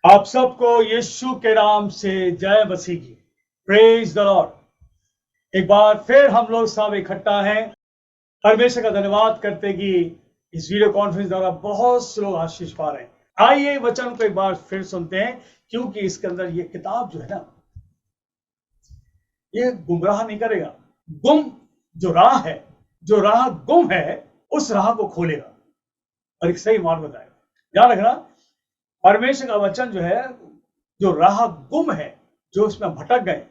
आप सबको यीशु के नाम से जय मसीह की। Praise the Lord. एक बार फिर हम लोग सब इकट्ठा हैं। परमेश्वर का धन्यवाद करते कि इस वीडियो कॉन्फ्रेंस द्वारा बहुत से लोग आशीष पा रहे हैं। आइए वचन को एक बार फिर सुनते हैं, क्योंकि इसके अंदर ये किताब जो है ना, ये गुमराह नहीं करेगा। गुम जो राह है, जो राह गुम है, उस राह को खोलेगा और एक सही मार्ग बताएगा। ध्यान रखना, परमेश्वर का वचन जो है, जो राह गुम है, जो उसमें भटक गए,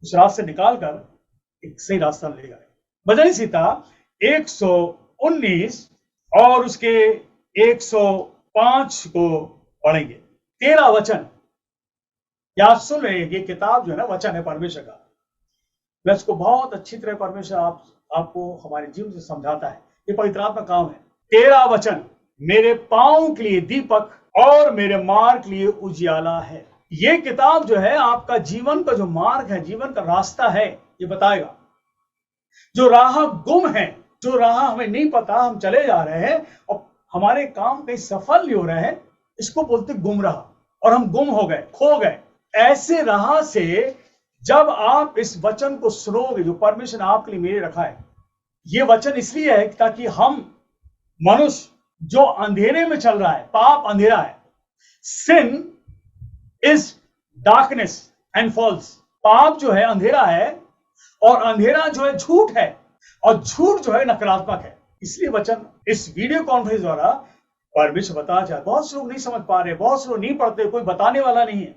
उस रास्ते से निकालकर एक सही रास्ता लेगा। भजन संहिता 119 और उसके 105 को पढ़ेंगे। 13 वचन याद सुन रहे हैं। ये किताब जो है ना, वचन है परमेश्वर का। मैं इसको बहुत अच्छी तरह परमेश्वर आपको हमारे जीवन से समझाता है। ये पवित्र आत्मा काम है। 13 वचन, मेरे पांव के लिए दीपक और मेरे मार्ग के लिए उजियाला है। ये किताब जो है आपका जीवन का जो मार्ग है, जीवन का रास्ता है, ये बताएगा। जो राह गुम है, जो राह हमें नहीं पता, हम चले जा रहे हैं और हमारे काम कहीं सफल नहीं हो रहे हैं, इसको बोलते गुमराह। और हम गुम हो गए, खो गए। ऐसे राह से जब आप इस वचन को सुनोगे जो परमेश्वर ने आपके लिए मेरे रखा है, ये वचन इसलिए है ताकि हम मनुष्य जो अंधेरे में चल रहा है, पाप अंधेरा है, सिन इज डार्कनेस एंड फॉल्स, पाप जो है अंधेरा है और अंधेरा जो है झूठ है और झूठ जो है नकारात्मक है। इसलिए वचन इस वीडियो कॉन्फ्रेंस द्वारा परमेश्वर बताना चाहता है। बहुत से लोग नहीं समझ पा रहे, बहुत से लोग नहीं पढ़ते, कोई बताने वाला नहीं है।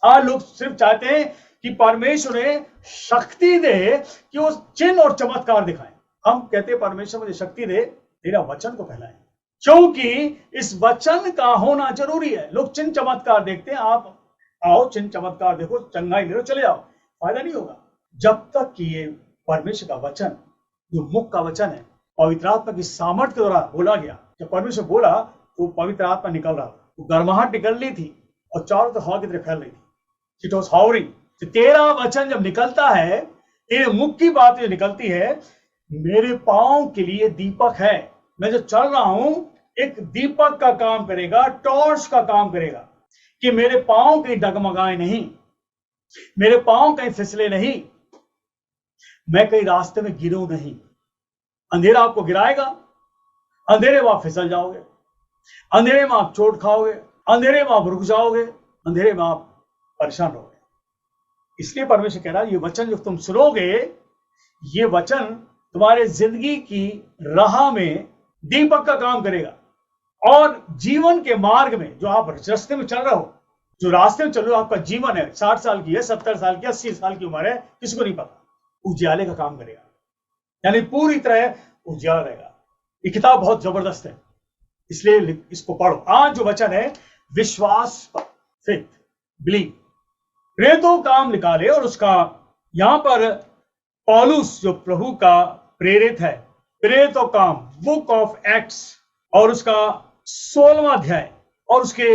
आज लोग सिर्फ चाहते हैं कि परमेश्वर ने शक्ति दे कि वो चिन्ह और चमत्कार दिखाए। हम कहते हैं परमेश्वर मुझे शक्ति दे, तेरा वचन को फैलाए, क्योंकि इस वचन का होना जरूरी है। लोग चिन्ह चमत्कार देखते हैं। आप आओ, चिन्ह चमत्कार देखो, चंगाई ले लो, चले जाओ, फायदा नहीं होगा जब तक कि ये परमेश्वर का वचन, जो मुख का वचन है, पवित्र आत्मा की सामर्थ्य के द्वारा बोला गया। जब परमेश्वर बोला तो पवित्र आत्मा निकल रहा था, वो गर्माहट निकल रही थी और चारों तरफ हवा की तरह फैल रही थी। It was hovering. तेरा वचन जब निकलता है, तेरे मुख की बात जो निकलती है, मेरे पांव के लिए दीपक है। मैं जो चल रहा हूं, एक दीपक का काम करेगा, टॉर्च का काम करेगा, कि मेरे पांव कहीं डगमगाए नहीं, मेरे पांव कहीं फिसले नहीं, मैं कहीं रास्ते में गिरूं नहीं। अंधेरा आपको गिराएगा, अंधेरे में आप फिसल जाओगे, अंधेरे में आप चोट खाओगे, अंधेरे में आप रुक जाओगे, अंधेरे में आप परेशान रहोगे। इसलिए परमेश्वर कह रहा है, ये वचन जो तुम सुनोगे, ये वचन तुम्हारे जिंदगी की राह में दीपक का काम करेगा। और जीवन के मार्ग में जो आप रास्ते में चल रहे हो, जो रास्ते में चल रहे हो, आपका जीवन है, 60 साल की है, 70 साल की, 80 साल की उम्र है, किसी को नहीं पता, उजियाले का काम करेगा। यानी पूरी तरह उजियाला रहेगा। ये किताब बहुत जबरदस्त है, इसलिए इसको पढ़ो। आज जो वचन है, विश्वास पर, फेथ, बिलीव, प्रेरितों काम निकाले। और उसका यहां पर पौलुस जो प्रभु का प्रेरित है, प्रेरितों काम, बुक ऑफ एक्ट्स और उसका 16वां अध्याय और उसके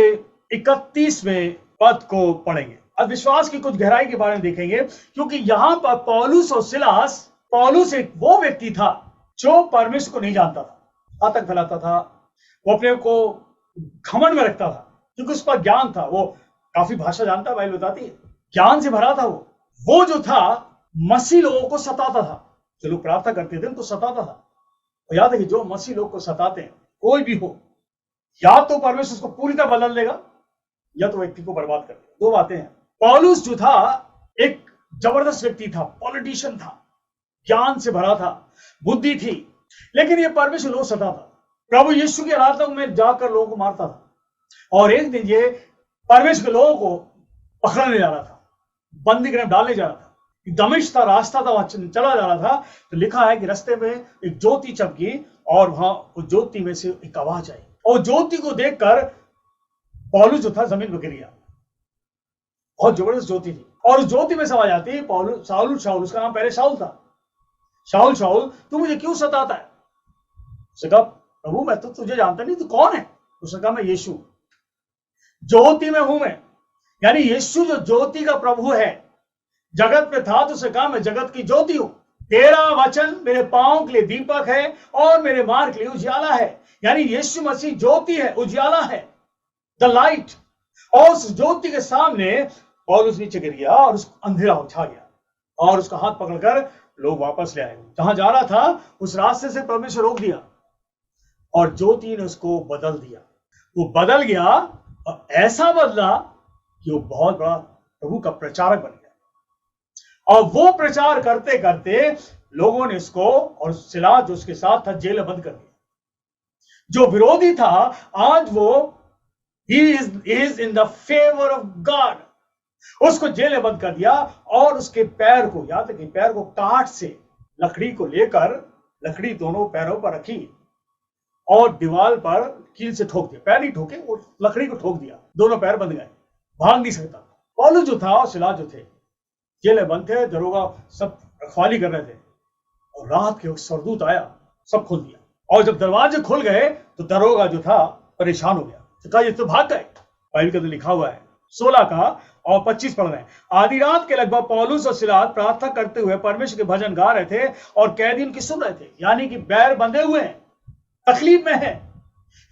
31वें पद को पढ़ेंगे। अब विश्वास की कुछ गहराई के बारे में देखेंगे, क्योंकि यहां पर पौलुस और सिलास, पौलुस एक वो व्यक्ति था जो परमेश्वर को नहीं जानता था, आतंक फैलाता था, वो अपने को घमंड में रखता था, क्योंकि उसका ज्ञान था, वो काफी भाषा जानता, बाइबल बताती है, ज्ञान से भरा था। वो जो था, मसीह लोगों को सताता था। जो लोग प्रार्थना करते थे उनको सताता था। और याद है कि जो मसीह लोग को सताते हैं, कोई भी हो, या तो परमेश्वर उसको पूरी तरह बदल देगा या तो व्यक्ति को बर्बाद कर देगा। दो बातें हैं। पौलुस जो था, एक जबरदस्त व्यक्ति था, पॉलिटिशियन था, ज्ञान से भरा था, बुद्धि थी, लेकिन ये परमेश्वर लोग सताता था। प्रभु यीशु की आराधना में जाकर लोगों को मारता था। और एक दिन ये परमेश्वर के लोगों को पकड़ने जा रहा था, बंदी गृह में डालने जा रहा था। दमिश्क था, रास्ता था, वहां चला जा रहा था। तो लिखा है कि रास्ते में एक ज्योति चमकी और वहां उस ज्योति में से एक आवाज आई, और ज्योति को देखकर पौलुस जो था जमीन पर गिर गया। बहुत जबरदस्त ज्योति थी। और उस ज्योति में से आवाज आती है, पौलुस, शाऊल, शाऊल, उसका नाम पहले शाऊल था, शाऊल, शाऊल, तू मुझे क्यों सताता है? उसने कहा, प्रभु मैं तो तुझे जानता नहीं, तू कौन है? उसने कहा, मैं यीशु, ज्योति में हूं मैं। यानी यीशु जो ज्योति का प्रभु है, जगत में था, तो उसे कहा, मैं जगत की ज्योति हूं। तेरा वचन मेरे पांव के लिए दीपक है और मेरे मार्ग के लिए उजियाला है। यानी यीशु मसीह ज्योति है, उजियाला है, द लाइट। और उस ज्योति के सामने पौलुस नीचे गिर गया और उस अंधेरा छा गया और उसका हाथ पकड़कर लोग वापस ले आए। जहां जा रहा था उस रास्ते से परमेश्वर रोक दिया और ज्योति ने उसको बदल दिया। वो बदल गया और ऐसा बदला कि वो बहुत बड़ा प्रभु का प्रचारक बन गया। और वो प्रचार करते करते लोगों ने इसको और सिलास जो उसके साथ था जेल में बंद कर दिया। जो विरोधी था आज वो he is in the favor of God, उसको जेल में बंद कर दिया और उसके पैर को, याद रखिए, पैर को काट से लकड़ी को लेकर, लकड़ी दोनों पैरों पर रखी और दीवार पर कील से ठोक दिया। पैर नहीं ठोके, वो लकड़ी को ठोक दिया, दोनों पैर बंद गए, भाग नहीं सकता। पौलुस जो था और सिलास जो थे जेल में बंद थे, दरोगा सब रखवाली कर रहे थे और रात के वक्त सरदूत आया, सब खोल दिया। और जब दरवाजे खुल गए तो दरोगा जो था परेशान हो गया, तो कहा ये तो भाग गए। बाइबल के अंदर लिखा हुआ है 16 का और 25 पढ़ रहे हैं। आधी रात के लगभग पौलुस और सिलास प्रार्थना करते हुए परमेश्वर के भजन गा रहे थे और कैदी उनकी सुन रहे थे। यानी कि बैर बंधे हुए हैं, तकलीफ में है,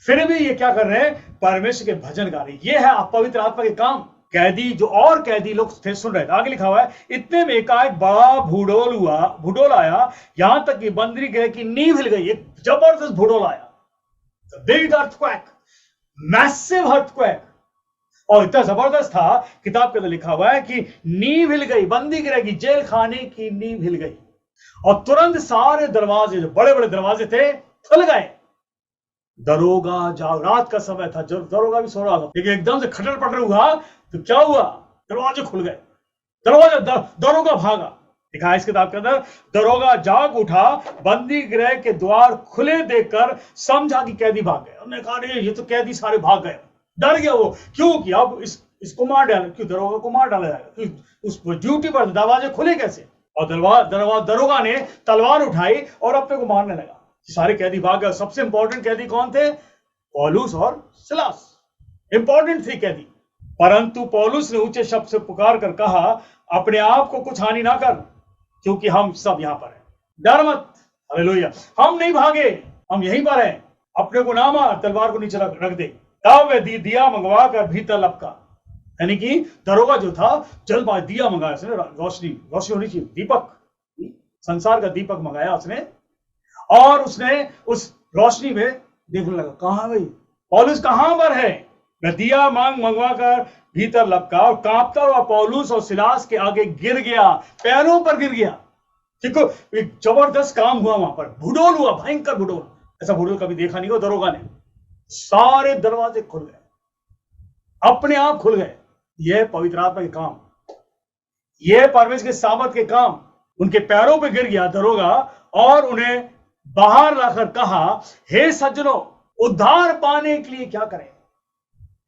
फिर भी ये क्या कर रहे हैं? परमेश्वर के भजन गा रहे। ये है पवित्र आत्मा के काम। कैदी जो और कैदी लोग थे सुन रहे थे। आगे लिखा हुआ है, इतने में एकाएक बड़ा भूडोल आया, यहां तक कि बंदरी गृह की नींव हिल गई। एक जबरदस्त भूडोल आया, बिग अर्थक्वेक, मैसिव अर्थक्वेक। और इतना जबरदस्त था, किताब के अंदर लिखा हुआ है कि नींव हिल गई, बंदी गृह की, जेल खाने की नींव हिल गई और तुरंत सारे दरवाजे, जो बड़े बड़े दरवाजे थे, खुल गए। दरोगा जाग, रात का समय था, जो दरोगा भी सो रहा था, लेकिन एकदम से खटर पटर हुआ तो क्या हुआ? दरवाजे खुल गए, दरोगा भागा। लिखा है इस किताब के अंदर, दरोगा जाग उठा, बंदी गृह के द्वार खुले देखकर समझा कि कैदी भाग गए। उन्होंने कहा अरे ये तो कैदी सारे भाग गए। डर गया वो, क्यों कि अब इसको मार डाला, क्यों दरोगा को मार डाला जाएगा, उस ड्यूटी पर दरवाजे खुले कैसे? और दरोगा ने तलवार उठाई और अपने को मारने लगा। सारे कैदी भाग गए। सबसे इंपॉर्टेंट कैदी कौन थे? पौलुस और सिलास, इंपॉर्टेंट थे कैदी। परंतु पौलुस ने ऊंचे शब्द से पुकार कर कहा, अपने आप को कुछ हानि ना कर, क्योंकि हम सब यहां पर हैं। डर मत, हालेलुया, हम नहीं भागे, हम यहीं पर हैं। अपने को ना मार, तलवार को नीचे रख दे। तब वह दिया मंगवा कर भीतर लपका। यानी कि दरोगा जो था जल्दबाज दिया मंगाया उसने, रोशनी होनी चाहिए, दीपक, संसार का दीपक मंगाया उसने। और उसने उस रोशनी में देखने लगा, कहां भाई पौलुस कहां पर है? वह दिया मंगवा कर भीतर लपका और कांपता हुआ पौलुस और सिलास के आगे गिर गया, पैरों पर गिर गया। देखो एक जबरदस्त काम हुआ वहां पर, भूडोल हुआ, भयंकर भूडोल। ऐसा भूडोल कभी देखा नहीं हो दरोगा ने। सारे दरवाजे खुल गए, अपने आप खुल गए। यह पवित्र आत्मा के काम, यह परमेश्वर के सामर्थ के काम। उनके पैरों पर गिर गया दरोगा और उन्हें बाहर लाकर कहा, हे सज्जनों, उद्धार पाने के लिए क्या करें?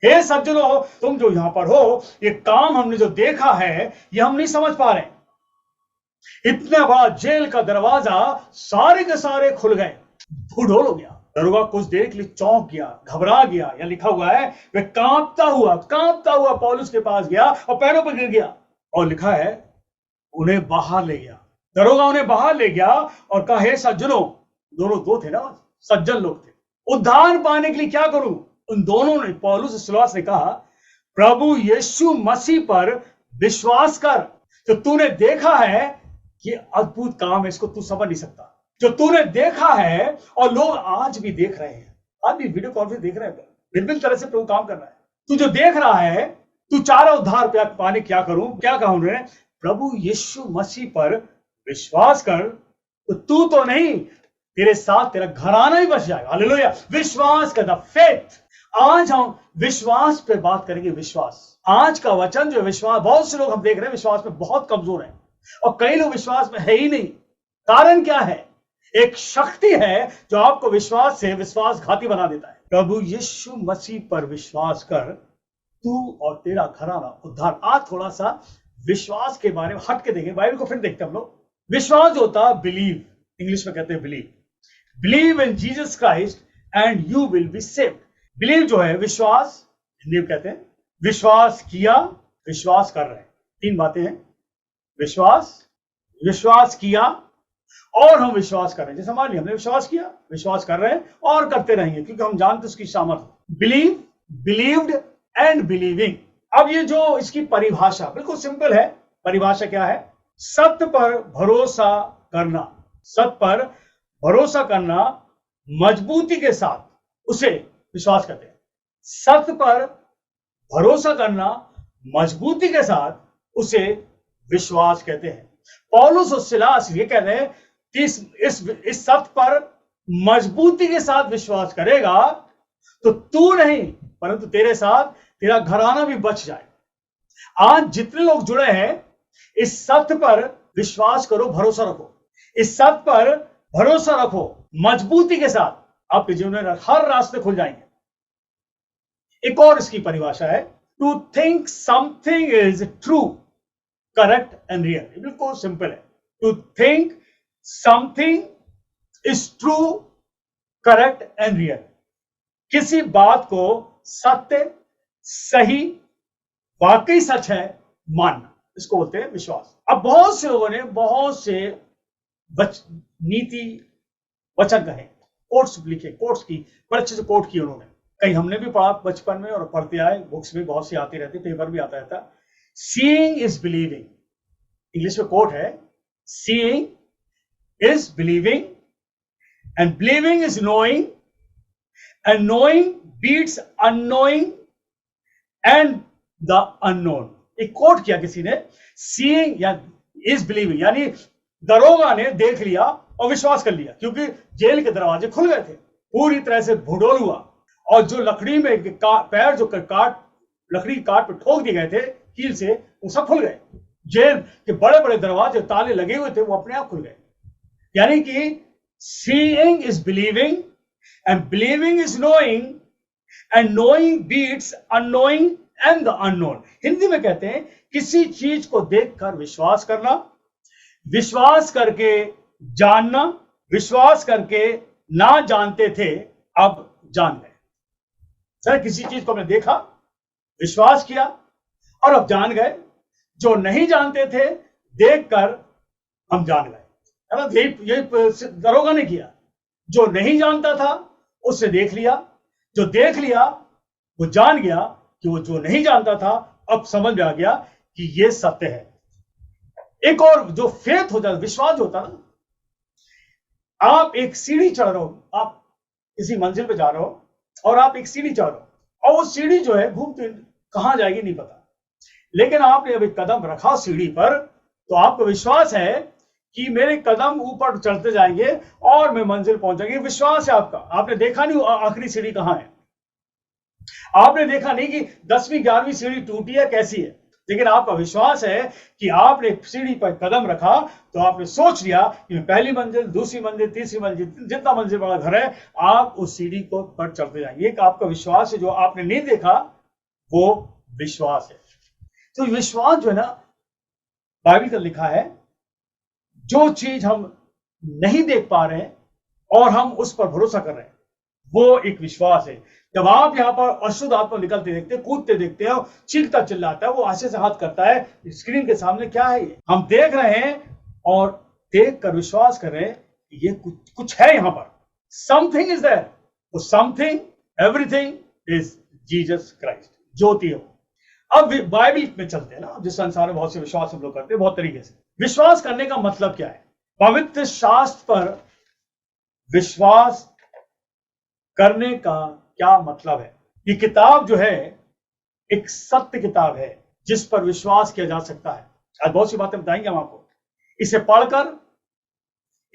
हे सज्जनों, तुम जो यहां पर हो, ये काम हमने जो देखा है ये हम नहीं समझ पा रहे। इतना बड़ा जेल का दरवाजा सारे के सारे खुल गए, भूडोल हो गया। दरोगा कुछ देर के लिए चौंक गया, घबरा गया। या लिखा हुआ है वह कांपता हुआ पौलुस के पास गया और पैरों पर गिर गया। और लिखा है उन्हें बाहर ले गया। दरोगा उन्हें बाहर ले गया और कहा, हे सज्जनों, दोनों दो थे ना, सज्जन लोग थे, उद्धार पाने के लिए क्या करूं? उन दोनों ने, पौलुस और सिलास ने कहा, प्रभु यीशु मसीह पर विश्वास कर। तो तूने देखा है कि अद्भुत काम है, इसको तू समझ नहीं सकता। जो तूने देखा है और लोग आज भी देख रहे हैं, आज भी वीडियो कॉन्फ्रेंस देख रहे हैं, भिन्न तरह से प्रभु काम कर रहा है। तू जो देख रहा है, तू चाह रहा उद्धार पाने क्या करूं? क्या कहा उन्होंने? प्रभु यीशु मसीह पर विश्वास कर, तो तू तो नहीं, तेरे साथ तेरा घराना ही बच जाएगा। हालेलुया, विश्वास कर, द फेथ। आज हम विश्वास पे बात करेंगे। विश्वास, आज का वचन जो विश्वास, बहुत से लोग हम देख रहे हैं विश्वास में बहुत कमजोर हैं और कई लोग विश्वास में है ही नहीं। कारण क्या है? एक शक्ति है जो आपको विश्वास से विश्वासघाती बना देता है। प्रभु यीशु मसीह पर विश्वास कर, तू और तेरा घराना उद्धार। आज थोड़ा सा विश्वास के बारे में हट के देखें, बाइबल को फिर देखते हैं हम लोग। विश्वास जो होता है बिलीव, इंग्लिश में कहते हैं believe in Jesus Christ and you will be saved. Believe जो है विश्वास, हिंदी में कहते हैं विश्वास किया, विश्वास कर रहे हैं। तीन बातें हैं, विश्वास किया और हम विश्वास कर रहे हैं। जैसे मान लिया हमने विश्वास किया, विश्वास कर रहे हैं और करते रहेंगे, क्योंकि हम जानते उसकी सामर्थ्य। Believed and believing. अब ये जो इसकी परिभाषा बिल्कुल सिंपल है। परिभाषा क्या है? सत्य पर भरोसा करना, सत्य पर भरोसा करना, मजबूती के साथ उसे विश्वास करते हैं। सत्य पर भरोसा करना, मजबूती के साथ उसे विश्वास कहते हैं। पौलुस और सिलास ये कहते हैं कि इस सत्य पर मजबूती के साथ विश्वास करेगा तो तू नहीं परंतु तेरे साथ तेरा घराना भी बच जाए। आज जितने लोग जुड़े हैं, इस सत्य पर विश्वास करो, भरोसा रखो, इस सत्य पर भरोसा रखो, मजबूती के साथ आपके जीवन में हर रास्ते खुल जाएंगे। एक और इसकी परिभाषा है, to think something is true, correct and real. बिल्कुल सिंपल है। To think something is true, correct and real. किसी बात को सत्य, सही, वाकई सच है मानना, इसको बोलते हैं विश्वास। अब बहुत से लोगों ने बहुत से नीति वचन कहे, कोट्स लिखे, कोट्स की बड़े अच्छे से कोट किए उन्होंने। कहीं हमने भी पढ़ा बचपन में और पढ़ते आए, बुक्स में बहुत सी आती रहती, पेपर भी आता रहता। सीइंग इज बिलीविंग, इंग्लिश में कोट है, seeing is believing and believing is knowing and knowing beats unknowing and the unknown. एक कोट किया किसी ने, सीइंग या इज बिलीविंग, यानी दरोगा ने देख लिया और विश्वास कर लिया, क्योंकि जेल के दरवाजे खुल गए थे, पूरी तरह से भूडोल हुआ, और जो लकड़ी में पैर जो लकड़ी की काट पे ठोक दिए गए थे कील से, वो सब खुल गए। जेल के बड़े बड़े दरवाजे ताले लगे हुए थे, वो अपने आप खुल गए। यानी कि seeing is believing and believing is knowing and knowing beats unknowing and the unknown. Hindi में कहते हैं किसी चीज को देखकर विश्वास करना, विश्वास करके जानना, विश्वास करके ना जानते थे अब जान गए। सर, किसी चीज को हमने देखा, विश्वास किया और अब जान गए। जो नहीं जानते थे देखकर हम जान गए, है ना? यही दरोगा ने किया। जो नहीं जानता था उसने देख लिया, जो देख लिया वो जान गया कि वो जो नहीं जानता था अब समझ में आ गया कि ये सत्य है। एक और जो फेथ होता है, विश्वास होता है ना, आप एक सीढ़ी चढ़ रहे हो, आप किसी मंजिल पे जा रहे हो और आप एक सीढ़ी चढ़ रहे हो, और वो सीढ़ी जो है घूमते कहां जाएगी नहीं पता, लेकिन आपने अभी कदम रखा सीढ़ी पर तो आपको विश्वास है कि मेरे कदम ऊपर चढ़ते जाएंगे और मैं मंजिल पहुंचेंगे। विश्वास है आपका। आपने देखा नहीं आखिरी सीढ़ी कहां है, आपने देखा नहीं कि 10वीं 11वीं सीढ़ी टूटी है कैसी है, लेकिन आपका विश्वास है कि आपने सीढ़ी पर कदम रखा तो आपने सोच लिया कि मैं पहली मंजिल, दूसरी मंजिल, तीसरी मंजिल, जितना मंजिल वाला घर है आप उस सीढ़ी को पर चढ़ते जाएंगे। एक आपका विश्वास है, जो आपने नहीं देखा वो विश्वास है। तो विश्वास जो है ना, बाइबल का लिखा है, जो चीज हम नहीं देख पा रहे हैं और हम उस पर भरोसा कर रहे हैं, वो एक विश्वास है। जब आप यहाँ पर अशुद्ध आत्मा निकलते देखते, कूदते देखते हो, चीखता चिल्लाता है, वो ऐसे से हाथ करता है स्क्रीन के सामने, क्या है ये? हम देख रहे हैं और देख कर विश्वास कर रहे हैं ये कुछ है यहाँ पर, समथिंग इज देयर। वो something, everything is Jesus Christ, ज्योति हो। अब बाइबल में चलते हैं ना, जिस संसार में बहुत से विश्वास हम लोग करते हैं बहुत तरीके से। विश्वास करने का मतलब क्या है? पवित्र शास्त्र पर विश्वास करने का क्या मतलब है? ये किताब जो है एक सत्य किताब है जिस पर विश्वास किया जा सकता है। आज बहुत सी बातें बताएंगे हम आपको। इसे पढ़कर,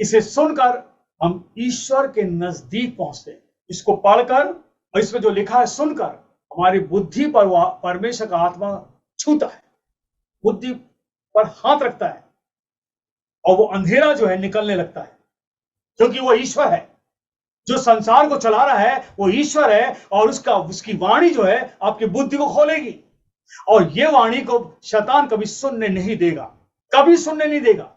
इसे सुनकर हम ईश्वर के नजदीक पहुंचते हैं। इसको पढ़कर और इसमें जो लिखा है सुनकर हमारी बुद्धि पर परमेश्वर का आत्मा छूता है, बुद्धि पर हाथ रखता है और वो अंधेरा जो है निकलने लगता है, क्योंकि वो ईश्वर है। जो संसार को चला रहा है वो ईश्वर है, और उसकी वाणी जो है आपकी बुद्धि को खोलेगी, और ये वाणी को शैतान कभी सुनने नहीं देगा, कभी सुनने नहीं देगा।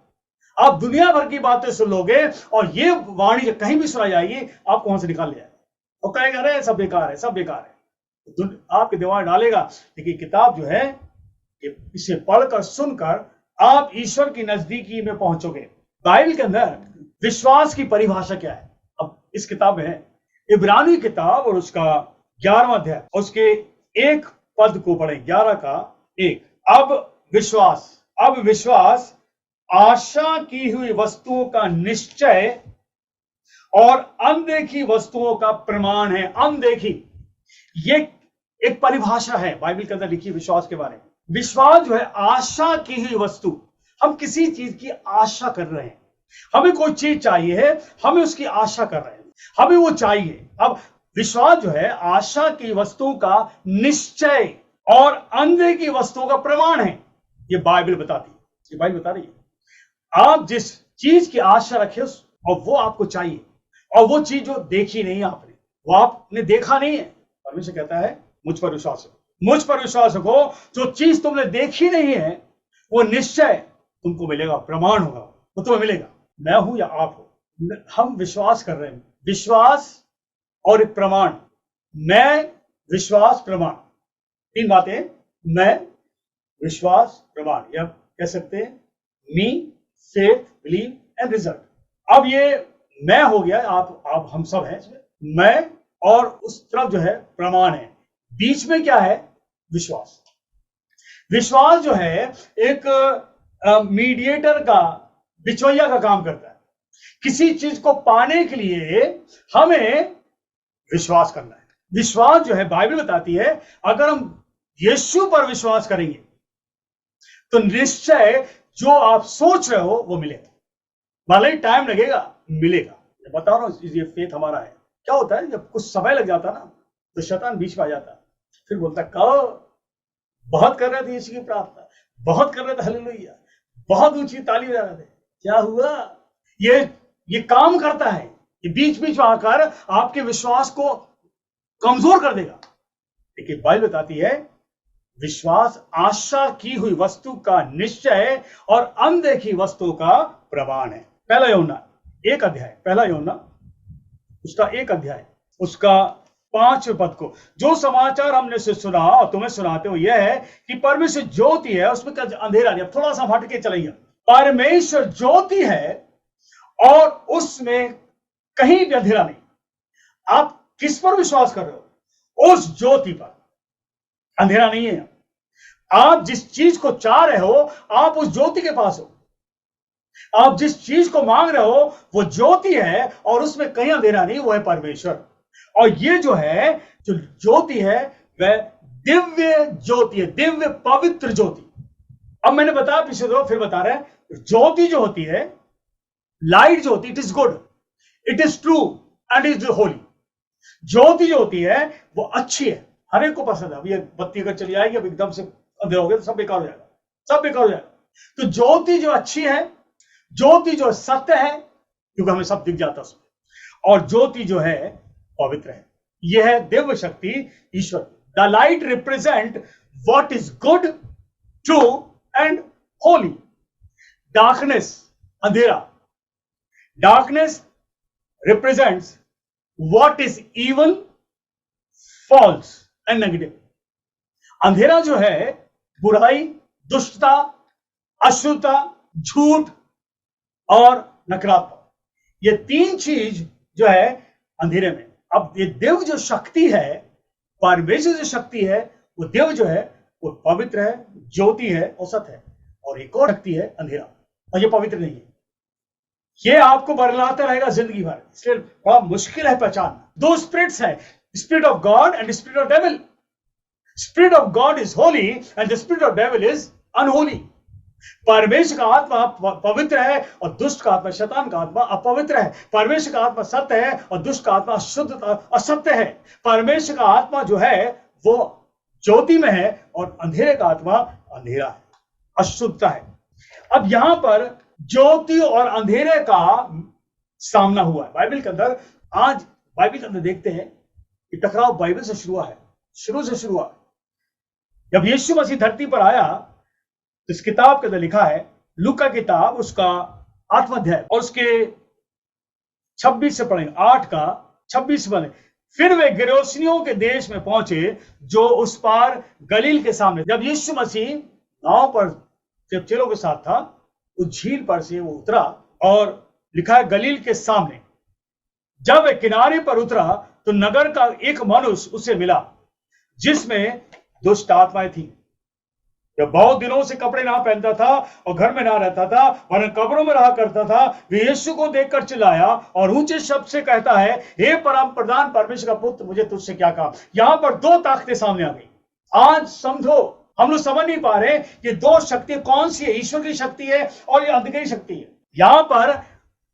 आप दुनिया भर की बातें सुन लोगे और ये वाणी कहीं भी सुनाई जाएगी आपको वहां से निकाल ले जाएगा और कहेगा अरे सब बेकार है, सब बेकार है, आपके दिमाग डालेगा। लेकिन किताब जो है इसे पढ़कर सुनकर आप ईश्वर की नजदीकी में पहुंचोगे। बाइबल के अंदर विश्वास की परिभाषा क्या है? अब इस किताब में है इब्रानी किताब और उसका 11वां अध्याय, उसके 1 पद को पढ़ें, 11 का 1। अब विश्वास आशा की हुई वस्तुओं का निश्चय और अनदेखी वस्तुओं का प्रमाण है। अनदेखी, ये एक परिभाषा है बाइबल के अंदर लिखी विश्वास के बारे में। विश्वास जो है आशा की हुई वस्तु, हम किसी चीज की आशा कर रहे हैं, हमें कोई चीज चाहिए है, हमें उसकी आशा कर रहे हैं, हमें वो चाहिए। अब विश्वास जो है आशा की वस्तुओं का निश्चय और अनदेखी वस्तुओं का प्रमाण है। ये बाइबल बताती है, ये बाइबल बता रही है। आप जिस चीज की आशा रखे और वो आपको चाहिए, और वो चीज जो देखी नहीं आपने, वो आपने देखा नहीं है, परमेश्वर कहता है मुझ पर विश्वास रखो, मुझ पर विश्वास रखो। जो चीज तुमने देखी नहीं है वो निश्चय तुमको मिलेगा, प्रमाण होगा, वो तुम्हें मिलेगा। मैं हूं या आप हो, हम विश्वास कर रहे हैं। विश्वास और एक प्रमाण, मैं, विश्वास, प्रमाण, तीन बातें। मैं, विश्वास, प्रमाण, या कह सकते हैं मी, फेथ, बिलीव एंड रिजल्ट। अब ये मैं हो गया, आप हम सब हैं इसमें, मैं, और उस तरफ जो है प्रमाण है, बीच में क्या है? विश्वास। विश्वास जो है एक मीडिएटर का, बिचौलिया का काम करता है। किसी चीज को पाने के लिए हमें विश्वास करना है। विश्वास जो है बाइबल बताती है, अगर हम यीशु पर विश्वास करेंगे तो निश्चय जो आप सोच रहे हो वो मिलेगा, भले ही टाइम लगेगा, मिलेगा। बता रहा हूं, ये फेथ हमारा है। क्या होता है जब कुछ समय लग जाता ना तो शैतान बीच में आ जाता, फिर बोलता कहो बहुत कर रहे थे यीशु की प्रार्थना, बहुत कर रहे थे हालेलुया, बहुत ऊंची ताली बजा रहे थे, क्या हुआ? ये काम करता है, ये बीच बीच में आकर आपके विश्वास को कमजोर कर देगा। लेकिन बाइबल बताती है विश्वास आशा की हुई वस्तु का निश्चय और अनदेखी वस्तु का प्रमाण है। पहला यूहन्ना 1 अध्याय, पहला यूहन्ना उसका 1 अध्याय उसका 5 पद को, जो समाचार हमने से सुना और तुम्हें सुनाते हो यह है कि परमेश्वर ज्योति है, उसमें अंधेरा नहीं। अब थोड़ा सा हट के चलेंगे। परमेश्वर ज्योति है और उसमें कहीं भी अंधेरा नहीं। आप किस पर विश्वास कर रहे हो? उस ज्योति पर, अंधेरा नहीं है। आप जिस चीज को चाह रहे हो आप उस ज्योति के पास हो। आप जिस चीज को मांग रहे हो वो ज्योति है और उसमें कहीं अंधेरा नहीं, वो है परमेश्वर। और ये जो है, जो ज्योति है वह दिव्य ज्योति है, दिव्य पवित्र ज्योति। अब मैंने बताया पिछले दो, फिर बता रहे हैं, ज्योति जो होती है, लाइट जो होती है, it is good, it is true and is holy. ज्योति जो होती है वो अच्छी है, हर एक को पसंद है। अब ये बत्ती अगर चली आएगी, अब एकदम से अंधेरा हो गया तो सब बेकार हो जाएगा, सब बेकार हो जाएगा। तो ज्योति जो अच्छी है, ज्योति जो सत्य है, क्योंकि हमें सब दिख जाता है उसमें, और ज्योति जो है पवित्र है। यह है दिव्य शक्ति ईश्वर। The light represent what is good, true and holy. Darkness, अंधेरा, darkness represents what is evil, false and negative. अंधेरा जो है बुराई, दुष्टता, अशुद्धता, झूठ और नकारात्मक, ये तीन चीज जो है अंधेरे में। अब ये देव जो शक्ति है, परमेश्वर जो शक्ति है, वो देव जो है वो पवित्र है, ज्योति है और सत्य है। और एक और शक्ति है अंधेरा, और ये पवित्र नहीं है। ये आपको बरलाता रहेगा जिंदगी भर, इसलिए बड़ा मुश्किल है पहचानना। दो स्पिरिट्स है, spirit of God and spirit of devil. Spirit of God is Holi and the spirit of devil is unholy. परमेश्वर का आत्मा पवित्र है और दुष्ट का आत्मा, शैतान का आत्मा अपवित्र है। परमेश्वर का आत्मा सत्य है और दुष्ट का आत्मा शुद्ध असत्य है। परमेश्वर का आत्मा जो है वो ज्योति में है और अंधेरे का आत्मा अंधेरा है, अशुद्धता है। अब यहां पर ज्योति और अंधेरे का सामना हुआ है बाइबल के अंदर। आज बाइबल के अंदर देखते हैं कि टकराव बाइबल से शुरू है, शुरू से शुरू हुआ। जब यीशु मसीह धरती पर आया तो इस किताब के अंदर लिखा है, लूका किताब उसका 8वां अध्याय और उसके 26 से पढ़ेंगे, 8 का 26 बने। फिर वे गिरोसियों के देश में पहुंचे जो उस पार गलील के सामने। जब यीशु मसीह नाव पर जब चेलों के साथ था, उस झील पर से वो उतरा और लिखा है गलील के सामने। जब वह किनारे पर उतरा तो नगर का एक मनुष्य उसे मिला जिसमें दुष्ट आत्माएं थी। जब बहुत दिनों से कपड़े ना पहनता था और घर में ना रहता था वरन कब्रों में रहा करता था, वे यीशु को देखकर चिल्लाया और ऊंचे शब्द से कहता है, हे परम प्रधान परमेश्वर का पुत्र, मुझे तुझसे क्या काम। यहां पर दो ताकतें सामने आ गई। आज समझो, हम लोग समझ नहीं पा रहे कि दो शक्ति कौन सी है, ईश्वर की शक्ति है और ये अंधेरी शक्ति है। यहां पर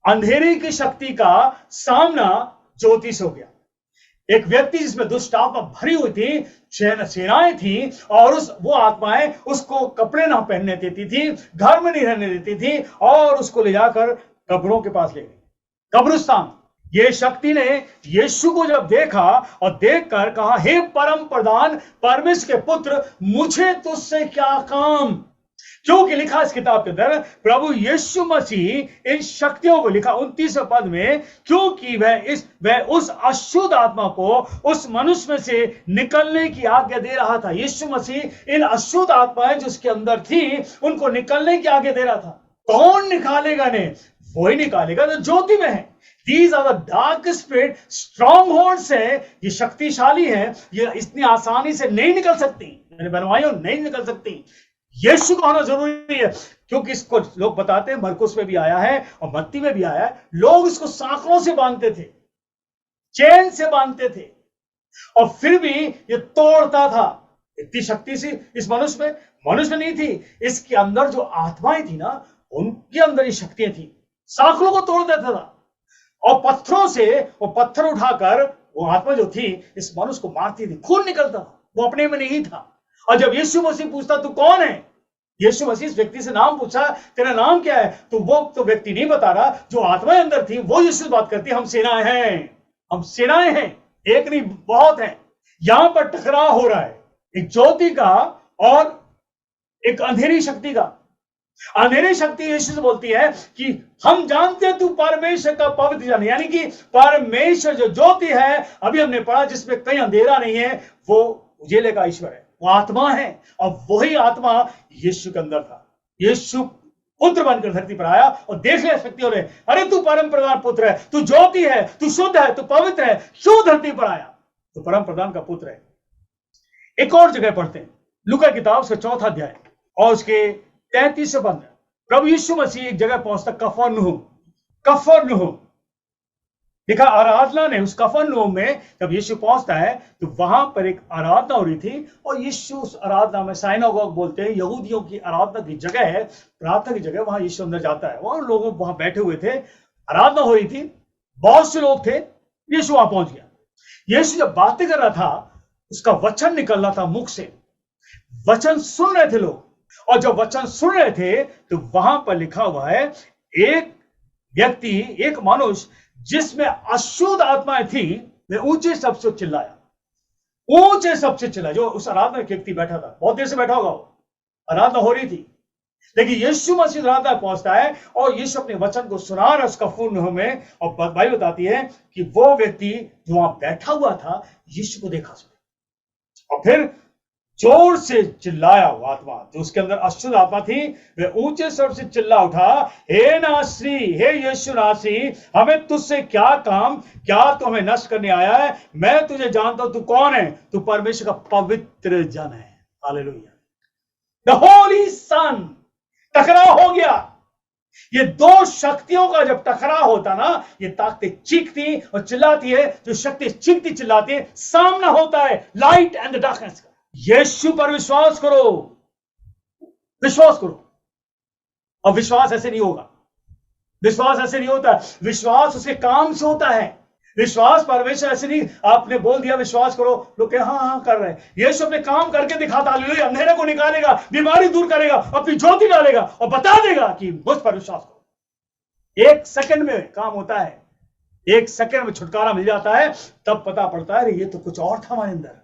अंधेरी की शक्ति का सामना ज्योति से हो गया। एक व्यक्ति जिसमें दुष्ट आत्मा भरी हुई थी, सेनाएं थी, और वो आत्माएं उसको कपड़े ना पहनने देती थी, घर में नहीं रहने देती थी, और उसको ले जाकर कब्रों के पास ले गई, कब्रिस्तान। ये शक्ति ने यीशु को जब देखा और देखकर कहा, हे परम प्रधान परमेश्वर के पुत्र, मुझे तुझसे क्या काम। क्योंकि लिखा इस किताब के अंदर, प्रभु यीशु मसीह इन शक्तियों को लिखा 29वें पद में, क्योंकि वह उस अशुद्ध आत्मा को उस मनुष्य में से निकलने की आज्ञा दे रहा था। यीशु मसीह इन अशुद्ध आत्माएं जो उसके अंदर थी उनको निकलने की आज्ञा दे रहा था। कौन निकालेगा ने? वही निकालेगा जो ज्योति में है। These are the dark spirit, strongholds है, ये शक्तिशाली है, ये इतनी आसानी से नहीं निकल सकती, मेरे बहनों नहीं निकल सकती। यीशु को होना जरूरी है, क्योंकि इसको लोग बताते हैं, मरकुस में भी आया है और मत्ती में भी आया है, लोग इसको सांकड़ों से बांधते थे, चेन से बांधते थे, और फिर भी ये तोड़ता था। इतनी शक्ति सी इस मनुष्य में नहीं थी, इसके अंदर जो आत्माएं थी ना, उनके अंदर ये शक्तियां थी, सांकड़ों को तोड़ देता था। और पत्थरों से वो पत्थर उठाकर वो आत्मा जो थी इस मनुष्य को मारती थी, खून निकलता था, वो अपने में नहीं था। और जब यीशु मसीह पूछता तू कौन है, यीशु मसीह इस व्यक्ति से नाम पूछा, तेरा नाम क्या है, तो वो तो व्यक्ति नहीं बता रहा, जो आत्माएं अंदर थी वो यीशु से बात करती, हम सेनाएं हैं, एक नहीं बहुत हैं। यहां पर टकराव हो रहा है, एक ज्योति का और एक अंधेरी शक्ति का। अंधेरी शक्ति यीशु से बोलती है कि हम जानते हैं तू परमेश्वर का पवित्र जन, यानी कि परमेश्वर जो ज्योति है, अभी हमने पढ़ा, जिसमें कहीं अंधेरा नहीं है, वो उजेले का ईश्वर है, वो आत्मा है। और वही आत्मा यीशु के अंदर था। यीशु पुत्र बनकर धरती पर आया और देख ले शक्ति हो रहे, अरे तू परम प्रधान पुत्र है, तू ज्योति है, तू शुद्ध है, तू पवित्र है, क्यों धरती पर आया? तो परम प्रधान का पुत्र है। एक और जगह पढ़ते हैं, लूका किताब उसका 4वां अध्याय और उसके 33वें पद। प्रभु यीशु मसीह एक जगह पहुंचता, कफरनहूम लिखा, आराधना ने उस कफरनहूम में जब यीशु पहुंचता है तो वहां पर एक आराधना हो रही थी, और यीशु उस आराधना में, साइनागोग बोलते हैं, यहूदियों की आराधना की जगह है, प्रार्थना की जगह, वहां यीशु अंदर जाता है। वहां लोग वहां बैठे हुए थे, आराधना हो रही थी, बहुत से लोग थे, यीशु वहां पहुंच गया। यीशु जब बातें कर रहा था, उसका वचन निकल रहा था मुख से, वचन सुन रहे थे लोग, और जब वचन सुन रहे थे तो वहां पर लिखा हुआ है, एक व्यक्ति, एक मनुष्य जिसमें अशुद्ध आत्माएं थी, वे ऊंचे शब्द से चिल्लाया, जो उस आराधना में व्यक्ति बैठा था, बहुत देर से बैठा होगा, वो आराधना हो रही थी, लेकिन यीशु मसीह आराधना पहुंचता है और यीशु अपने वचन को सुना रहा है उसका कफरनहूम में, और बाइबल बताती है कि वो व्यक्ति जो वहां बैठा हुआ था यीशु को देखा, और फिर जोर से चिल्लाया। वो आत्मा जो उसके अंदर अशुद्ध आत्मा थी, वह ऊंचे स्वर से चिल्ला उठा, हे नासरी, हे यीशु नासरी, हमें तुझसे क्या काम, क्या तू हमें नष्ट करने आया है? मैं तुझे जानता हूं, तू कौन है, तू परमेश्वर का पवित्र जन है। हालेलुया। द होली सन। टकराव हो गया। ये दो शक्तियों का जब टकराव होता ना, ये ताकतें चीखती और चिल्लाती है, जो शक्ति चीखती चिल्लाती है, सामना होता है लाइट एंड द डार्कनेस का। यीशु पर विश्वास करो, और विश्वास ऐसे नहीं होगा, विश्वास ऐसे नहीं होता, विश्वास उसके काम से होता है। विश्वास परमेश्वर ऐसे नहीं, आपने बोल दिया विश्वास करो, लोग हाँ कर रहे हैं। यीशु अपने काम करके दिखाता, अंधेरे को निकालेगा, बीमारी दूर करेगा, अपनी ज्योति डालेगा और बता देगा कि मुझ पर विश्वास करो। 1 सेकंड में काम होता है, 1 सेकंड में छुटकारा मिल जाता है। तब पता पड़ता है ये तो कुछ और था हमारे अंदर।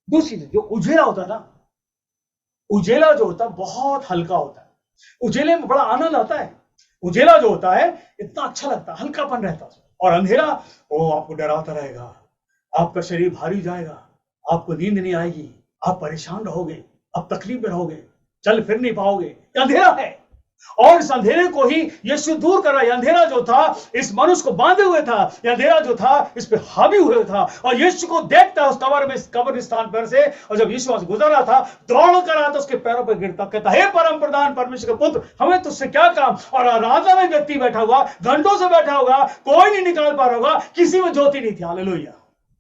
दूसरी जो उजेला होता है ना, उजेला जो होता है बहुत हल्का होता है, उजेले में बड़ा आनंद आता है। उजेला जो होता है इतना अच्छा लगता है, हल्कापन रहता है। और अंधेरा वो आपको डराता रहेगा, आपका शरीर भारी जाएगा, आपको नींद नहीं आएगी, आप परेशान रहोगे, आप तकलीफ में रहोगे, चल फिर नहीं पाओगे, अंधेरा है। और इस अंधेरे को ही यीशु दूर कर रहा है। अंधेरा जो था इस मनुष्य को बांधे हुए था, यह अंधेरा जो था इस पे हावी हुए था, और यीशु को देखता उस कब्र स्थान पर से, और जब यीशु वहां से गुजर रहा था, दौड़ कर आता, उसके पैरों पर गिरता, कहता, हे परम प्रधान परमेश्वर के पुत्र, हमें तुझसे क्या काम। और राजा में व्यक्ति बैठा हुआ, घंटों से बैठा होगा, कोई नहीं निकाल पा रहा होगा, किसी में ज्योति नहीं थी। हालेलुया।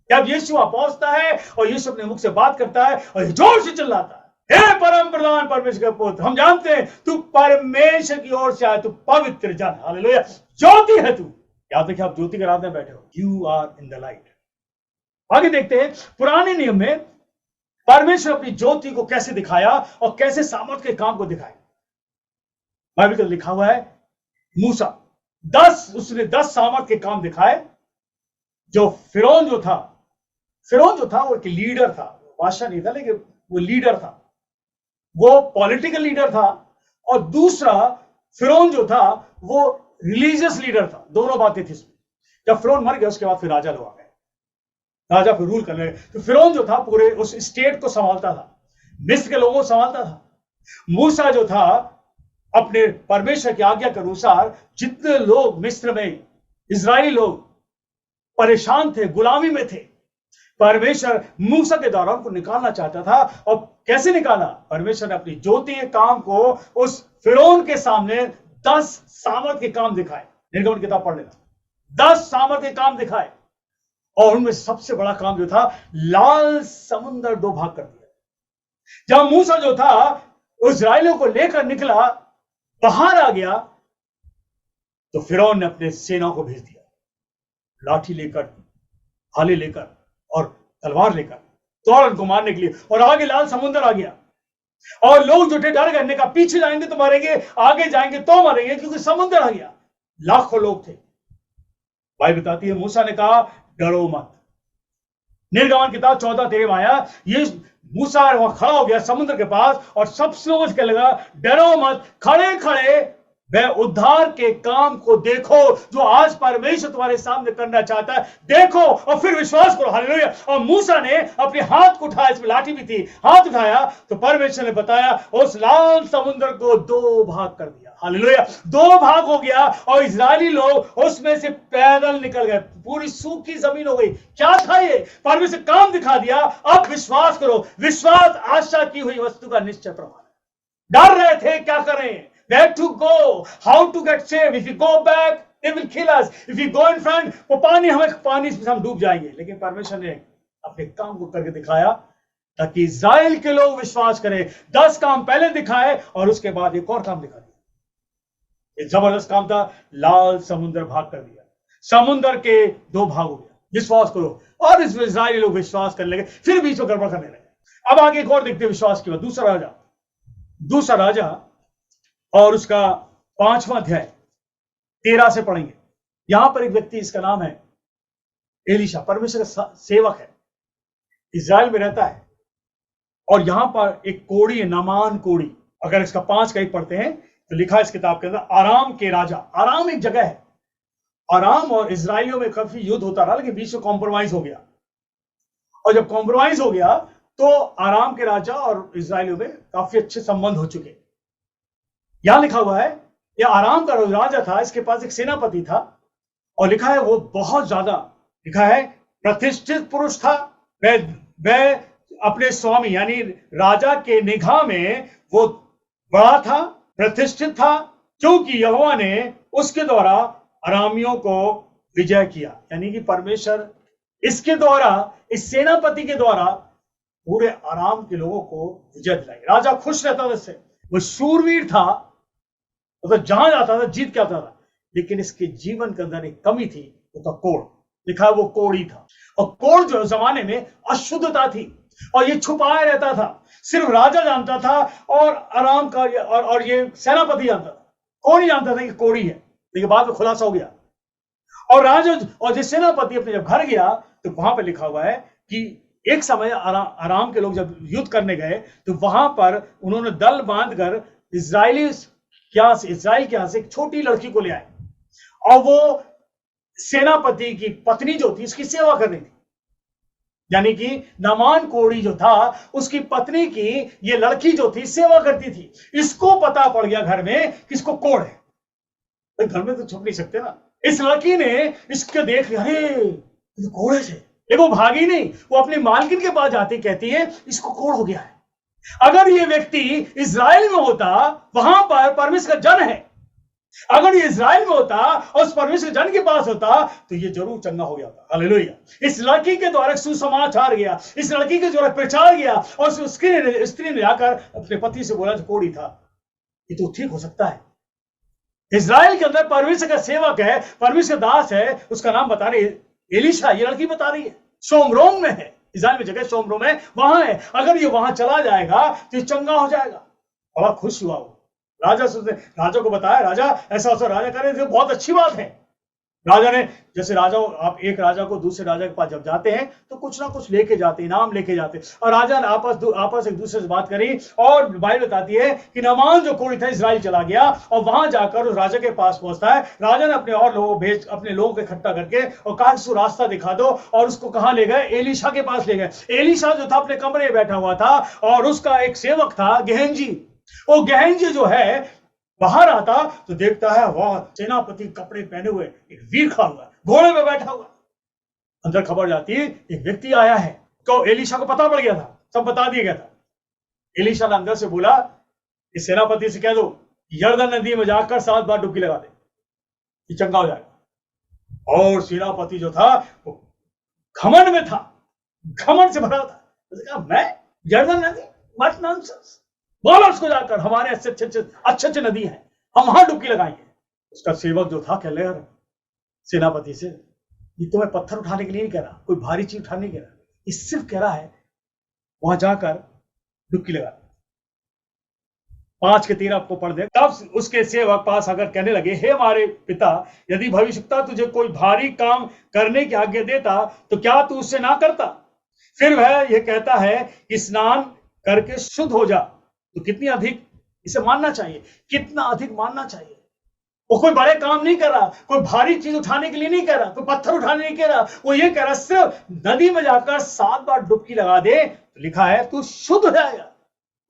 जब यीशु वहां पहुंचता है और यीशु अपने मुख से बात करता है और जोर से चिल्लाता है, हे परम प्रधान परमेश्वर के पुत्र, हम जानते हैं तू परमेश्वर की ओर से आया, तू पवित्र जन, हालेलुया, ज्योति है तू। याद रखिए, आप ज्योति के रात में बैठे हो, you are in the light. आगे देखते हैं पुराने नियम में परमेश्वर अपनी ज्योति को कैसे दिखाया और कैसे सामर्थ के काम को दिखाया। बाइबल में लिखा हुआ है, मूसा उसने 10 सामर्थ के काम दिखाए। जो फिरौन जो था वो एक लीडर था, बादशाह नहीं था, लेकिन वो लीडर था, वो पॉलिटिकल लीडर था। और दूसरा फिरौन जो था वो रिलीजियस लीडर था। दोनों बातें थी इसमें। जब फिरौन मर गया उसके बाद फिर राजा लोग आ गए, राजा फिर रूल करने लगे। तो फिरौन जो था पूरे उस स्टेट को संभालता था, मिस्र के लोगों को संभालता था। मूसा जो था अपने परमेश्वर की आज्ञा के अनुसार, जितने लोग मिस्र में इजरायली लोग परेशान थे, गुलामी में थे, परमेश्वर मूसा के द्वारा उनको निकालना चाहता था। और कैसे निकाला? परमेश्वर ने अपनी ज्योति के काम को उस फिरौन के सामने 10 सामर्थ के काम दिखाए। निर्गमन किताब पढ़ लेना, 10 सामर्थ के काम दिखाए। और उनमें सबसे बड़ा काम जो था, लाल समुद्र 2 भाग कर दिया। जब मूसा जो था इस्राएलियों को लेकर निकला, बाहर आ गया, तो फिरौन ने अपने सेना को भेज दिया, लाठी लेकर, भाले लेकर और तलवार लेकर, दौड़ उनको मारने के लिए। और आगे लाल समुद्र आ गया, और लोग जो थे डर गए, का पीछे जाएंगे तो मरेंगे, आगे जाएंगे तो मरेंगे, क्योंकि समुद्र आ गया। लाखों लोग थे। बाइबल बताती है, मूसा ने कहा, डरो मत। निर्गमन किताब 14:13 में आया, ये मूसा वहां खड़ा हो गया समुद्र के पास, और सब लोग कहने लगा, डरो मत, खड़े खड़े वह उद्धार के काम को देखो जो आज परमेश्वर तुम्हारे सामने करना चाहता है, देखो और फिर विश्वास करो। हालेलुया। और मूसा ने अपने हाथ को उठाया, इसमें लाठी भी थी, हाथ उठाया तो परमेश्वर ने बताया, उस लाल समुद्र को 2 भाग कर दिया। हालेलुया। 2 भाग हो गया, और इजरायली लोग उसमें से पैदल निकल गए। पूरी सूखी जमीन हो गई। क्या था ये? परमेश्वर काम दिखा दिया। अब विश्वास करो। विश्वास आशा की हुई वस्तु का निश्चय प्रमाण है। डर रहे थे, क्या करें, where to go, how to get saved, if you go back they will kill us, if you go in front वो पानी से हम डूब जाएंगे। लेकिन परमेश्वर ने अपने काम को करके दिखाया ताकि इस्राएल के लोग विश्वास करें। 10 काम पहले दिखाए और उसके बाद एक और काम दिखा दिया। एक जबरदस्त काम था, लाल समुद्र भाग कर दिया, समुद्र के 2 भाग हो गया। विश्वास करो। और इस इस्राएली लोग विश्वास करने लगे, फिर बीच में गड़बड़ करने लगे। अब आगे एक और देखते विश्वास की बात। दूसरा राजा और उसका 5वां अध्याय 13 से पढ़ेंगे। यहां पर एक व्यक्ति, इसका नाम है एलीशा, परमेश्वर का सेवक है, इजराइल में रहता है। और यहां पर एक कोड़ी है, नामान कोड़ी। अगर इसका 5 का 1 पढ़ते हैं तो लिखा है इस किताब के अंदर, आराम के राजा। आराम एक जगह है। आराम और इजराइलियों में काफी युद्ध होता रहा, लेकिन बीच में कॉम्प्रोमाइज हो गया। और जब कॉम्प्रोमाइज हो गया तो आराम के राजा और इजराइलियों में काफी अच्छे संबंध हो चुके। यहां लिखा हुआ है, यह आराम का राजा था, इसके पास एक सेनापति था, और लिखा है वो बहुत ज्यादा, लिखा है प्रतिष्ठित पुरुष था। वह अपने स्वामी यानी राजा के निगाह में वो बड़ा था, प्रतिष्ठित था, क्योंकि यहोवा ने उसके द्वारा अरामियों को विजय किया। यानी कि परमेश्वर इसके द्वारा, इस सेनापति के द्वारा पूरे आराम के लोगों को विजय दिलाई। राजा खुश रहता था इससे। वो शूरवीर था, तो जहां जाता था जीत के आता था। लेकिन इसके जीवन के अंदर एक कमी थी, वो था कोढ़। लिखा वो कोढ़ी था। और कोढ़ जो जमाने में अशुद्धता थी, और ये छुपाया रहता था, सिर्फ राजा जानता था, और आराम का और ये सेनापति जानता था। कौन ही जानता था कि कोढ़ी है, लेकिन बाद में खुलासा हो गया। और राजा और जिस सेनापति अपने जब घर गया तो वहां पर लिखा हुआ है कि एक समय आराम के लोग जब युद्ध करने गए तो वहां पर उन्होंने दल बांधकर इजराइल के यहां से एक छोटी लड़की को ले आए, और वो सेनापति की पत्नी जो थी उसकी सेवा कर रही थी। यानी कि नामान कोढ़ी जो था, उसकी पत्नी की ये लड़की जो थी सेवा करती थी। इसको पता पड़ गया घर में कि इसको कोढ़ है। भाई घर में तो छुप नहीं सकते ना। इस लड़की ने इसके देख लिया, अरे ये कोढ़ है। लेकिन वो भागी नहीं, वो अपनी मालकिन के पास जाती, कहती है इसको कोढ़ हो गया है। अगर ये व्यक्ति इजराइल में होता, वहां पर परमेश्वर का जन है, अगर ये इजराइल में होता और उस परमेश्वर जन के पास होता तो ये जरूर चंगा हो गया था। हालेलुया। इस लड़की के द्वारा सुसमाचार गया, इस लड़की के द्वारा प्रचार गया, और स्त्री ने जाकर अपने पति से बोला जो कोढ़ी था, ये तो ठीक हो सकता है। इजराइल के अंदर परमेश्वर का सेवक है, परमेश्वर का दास है, उसका नाम बता रही एलीशा। ये लड़की बता रही है शोमरोन में है, इजराइल में जगह शोमरोन में, वहां है। अगर ये वहां चला जाएगा तो ये चंगा हो जाएगा। बड़ा खुश हुआ वो। राजा को बताया, राजा ऐसा ऐसा। राजा कह रहे थे बहुत अच्छी बात है। राजा ने, जैसे राजा, आप एक राजा को दूसरे राजा के पास जब जाते हैं तो कुछ ना कुछ लेके जाते, इनाम लेके जाते। और राजा ने आपस एक दूसरे से बात करी, और बाइबल बताती है कि नामान जो कोढ़ी था इजराइल चला गया और वहां जाकर उस राजा के पास पहुंचता है। राजा ने अपने और लोगों भेज, अपने लोगों को इकट्ठा करके और कहा उसको रास्ता दिखा दो, और उसको कहां ले गए? एलीशा के पास ले गए। एलीशा जो था अपने कमरे में बैठा हुआ था, और उसका एक सेवक था गेहजी। वो गेहजी जो है बाहर आता तो देखता है वह सेनापति कपड़े पहने हुए एक वीर खड़ा हुआ, घोड़े में बैठा हुआ। अंदर खबर जाती है एक व्यक्ति आया है। तो एलीशा को पता पड़ गया था, सब बता दिया गया था। एलीशा ने अंदर से बोला, इस सेनापति से कह दो यरदन नदी में जाकर 7 बार डुबकी लगा दे, ये चंगा हो जाएगा। और सेनापति जो था वो घमंड में था, घमंड से भरा था। उसने कहा मैं यरदन नदी, व्हाट नॉनसेंस, बोलो उसको जाकर, हमारे अच्छे नदी है, हम वहां डुबकी लगाएंगे। उसका सेवक जो था कह रहा सेनापति से, ये तो मैं पत्थर उठाने के लिए नहीं कह रहा, कोई भारी चीज उठाने नहीं कह रहा, ये सिर्फ कह रहा है वहां जाकर डुबकी लगा। 5:13 आपको पढ़ दे। तब उसके सेवक पास आकर कहने लगे, हे हमारे पिता, यदि भविष्यता तुझे कोई भारी काम करने की आज्ञा देता तो क्या तू उससे ना करता? फिर वह यह कहता है कि स्नान करके शुद्ध हो जा, तो कितनी अधिक इसे मानना चाहिए, कितना अधिक मानना चाहिए। वो कोई बड़े काम नहीं कर रहा, कोई भारी चीज उठाने के लिए नहीं कह रहा, कोई पत्थर उठाने नहीं कह रहा, वो ये कह रहा सिर्फ नदी में जाकर 7 बार डुबकी लगा दे, तो लिखा है तू शुद्ध हो जाएगा।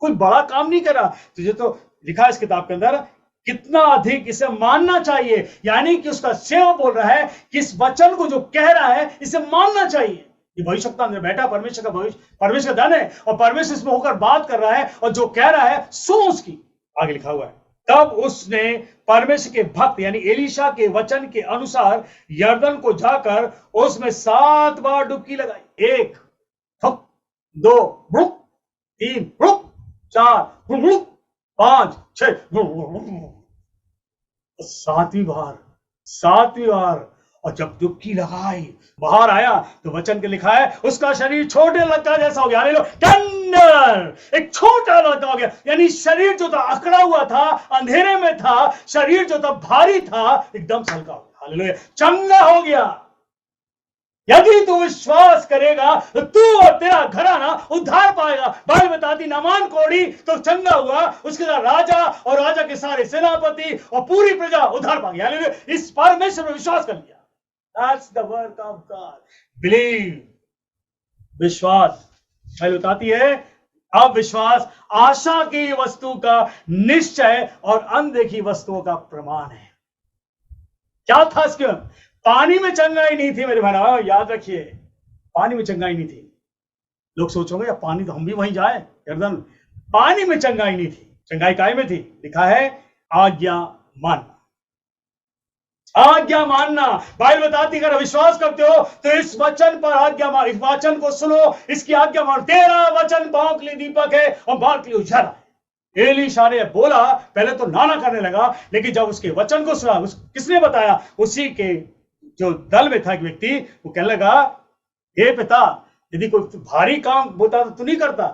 कोई बड़ा काम नहीं कर रहा, तुझे तो लिखा है इस किताब के अंदर कितना अधिक इसे मानना चाहिए। यानी कि उसका सेवक बोल रहा है कि इस वचन को जो कह रहा है इसे मानना चाहिए। ये भविष्यवक्ता अंदर बैठा परमेश्वर का भविष्य, परमेश्वर का धन है, और परमेश्वर इसमें होकर बात कर रहा है, और जो कह रहा है सुनो उसकी। आगे लिखा हुआ है, तब उसने परमेश्वर के भक्त यानी एलीशा के वचन के अनुसार यरदन को जाकर उसमें 7 बार डुबकी लगाई। 1 हुक, 2 हुक, 3 हुक, 4 हुक, 5 6, 7वीं बार। और जब डुबकी लगाई बाहर आया तो वचन के लिखा है उसका शरीर छोटे लड़का जैसा हो गया। एक छोटा लड़का हो गया, यानी शरीर जो था अकड़ा हुआ था, अंधेरे में था, शरीर जो था भारी था, एकदम से हल्का हो गया। हालेलुया, चंगा हो गया। यदि तू विश्वास करेगा तो तू और तेरा घराना उद्धार पाएगा। बाइबल बताती नामान कोढ़ी तो चंगा हुआ, उसके साथ राजा और राजा के सारे सेनापति और पूरी प्रजा उद्धार पा गया। इस परमेश्वर में विश्वास कर लिया। That's the work of God. Believe. विश्वास बाइबल बताती है, अब विश्वास आशा की वस्तु का निश्चय और अनदेखी वस्तुओं का प्रमाण है। क्या था इसके? पानी में चंगाई नहीं थी मेरे भाई, याद रखिए, पानी में चंगाई नहीं थी। लोग सोचोगे या पानी तो हम भी वहीं जाए, गर्दन पानी में चंगाई नहीं थी। चंगाई काय में थी? लिखा है आज्ञा मानना। आज्ञा मानना। बाइबल बताती अगर विश्वास करते हो तो इस वचन पर आज्ञा मान, इस वचन को सुनो, इसकी आज्ञा मान। तेरा वचन पांव के लिए दीपक है और बाग के लिए उजाला है। एलीशा ने बोला, पहले तो नाना करने लगा, लेकिन जब उसके वचन को सुना, किसने बताया? उसी के जो दल में था एक व्यक्ति, वो कहने लगा, हे पिता, यदि कोई भारी काम होता तो तू नहीं करता,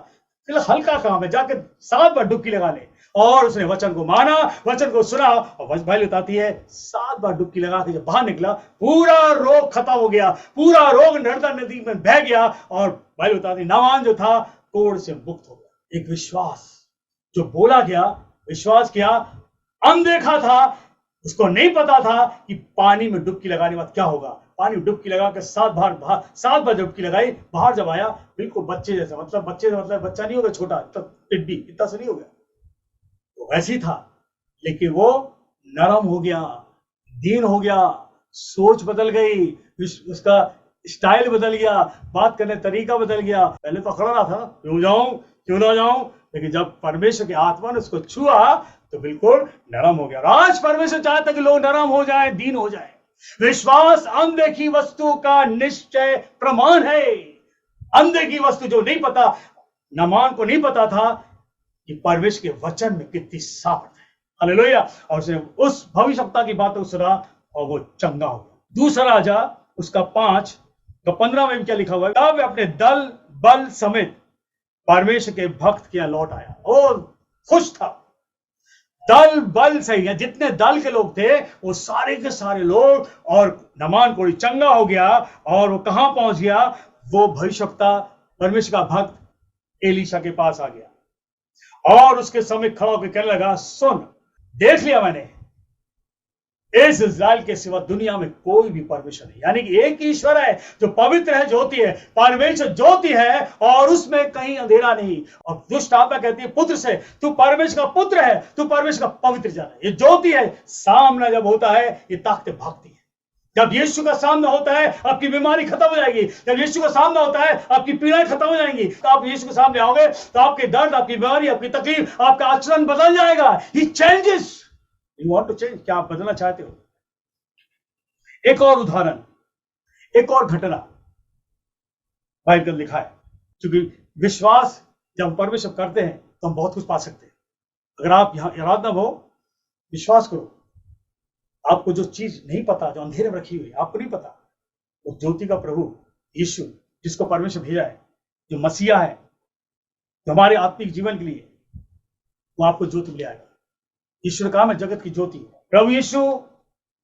हल्का काम है, जाके 7 बार डुबकी लगा ले। और उसने वचन को माना, वचन को सुना, और भाई बताती है 7 बार डुबकी लगा के जब बाहर निकला, पूरा रोग खत्म हो गया, पूरा रोग यरदन नदी में बह गया। और भाई बताती नामान जो था कोढ़ से मुक्त हो गया। एक विश्वास जो बोला गया, विश्वास किया, अनदेखा था, उसको नहीं पता था कि पानी में डुबकी लगाने के बाद क्या होगा। पानी डुबकी लगा के 7 बार डुबकी लगाई, बाहर जब आया बिल्कुल बच्चे जैसा, मतलब बच्चा नहीं हो गया छोटा, टिड्डी इतना से नहीं हो गया, तो वैसे ही था, लेकिन वो नरम हो गया, दीन हो गया, सोच बदल गई, उसका स्टाइल बदल गया, बात करने तरीका बदल गया। पहले तो खड़ा रहा था, क्यों जाऊं क्यों ना जाऊं, लेकिन जब परमेश्वर की आत्मा ने उसको छुआ तो बिल्कुल नरम हो गया। आज परमेश्वर चाहता है कि लोग नरम हो जाए, दीन हो जाए। विश्वास अनदेखी वस्तु का निश्चय प्रमाण है। अनदेखी वस्तु जो नहीं पता, नामान को नहीं पता था कि परमेश्वर के वचन में कितनी सामर्थ है। हालेलुया। और उसने उस भविष्यवक्ता की बातों को सुना और वो चंगा हो गया। दूसरा राजा उसका 5:15 में क्या लिखा हुआ है, तब अपने दल बल समेत परमेश्वर के भक्त के यहां लौट आया और खुश था। दल बल से ही, जितने दल के लोग थे वो सारे के सारे लोग, और नामान कोड़ी चंगा हो गया। और वो कहां पहुंच गया, वो भविष्यवक्ता परमेश्वर का भक्त एलीशा के पास आ गया और उसके समय खड़ा होकर कहने लगा, सुन, देख लिया मैंने, इस इज़राइल के सिवा दुनिया में कोई भी परमेश्वर नहीं। यानी कि एक ईश्वर है जो पवित्र है, ज्योति है। परमेश्वर ज्योति है और उसमें कहीं अंधेरा नहीं। और दुष्ट आत्मा कहती है पुत्र से, तू परमेश्वर का पुत्र है, तू परमेश्वर का पवित्र जन है। ये ज्योति है। सामना जब होता है ये ताकतें भागती है। जब यीशु का सामना होता है आपकी बीमारी खत्म हो जाएगी। जब यीशु का सामना होता है आपकी पीड़ाएं खत्म हो जाएंगी। तो आप यीशु के सामने आओगे तो आपके दर्द, आपकी बीमारी, आपकी तकलीफ, आपका आचरण बदल जाएगा। He changes. You want to change? क्या आप बदलना चाहते हो? एक और उदाहरण, एक और घटना बाइबल में लिखा है, क्योंकि विश्वास जब हम परमेश्वर करते हैं तो हम बहुत कुछ पा सकते हैं। अगर आप यहां आराधना हो, विश्वास करो, आपको जो चीज नहीं पता, जो अंधेरे में रखी हुई आपको नहीं पता, वो ज्योति का प्रभु यीशु, जिसको परमेश्वर भेजा है, जो मसीहा है, जो हमारे आत्मिक जीवन के लिए, वो आपको ज्योति ले आएगा। ईश्वर का काम है जगत की ज्योति। प्रभु यीशु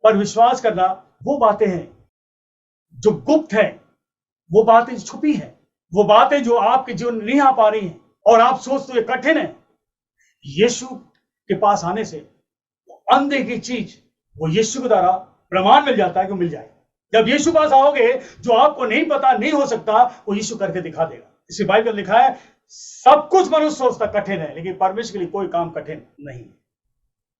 पर विश्वास करना वो बातें हैं जो गुप्त है, वो बातें जो छुपी है, वो बातें जो आपके जीवन में नहीं आ पा रही हैं और आप सोचते हुए कठिन है। यीशु के पास आने से अनदेखी चीज वो यीशु के द्वारा प्रमाण मिल जाता है कि मिल जाए। जब यीशु पास आओगे, जो आपको नहीं पता, नहीं हो सकता, वो यीशु करके दिखा देगा। इसी बाइबल लिखा है, सब कुछ मनुष्य सोचता कठिन है, लेकिन परमेश्वर के लिए कोई काम कठिन नहीं।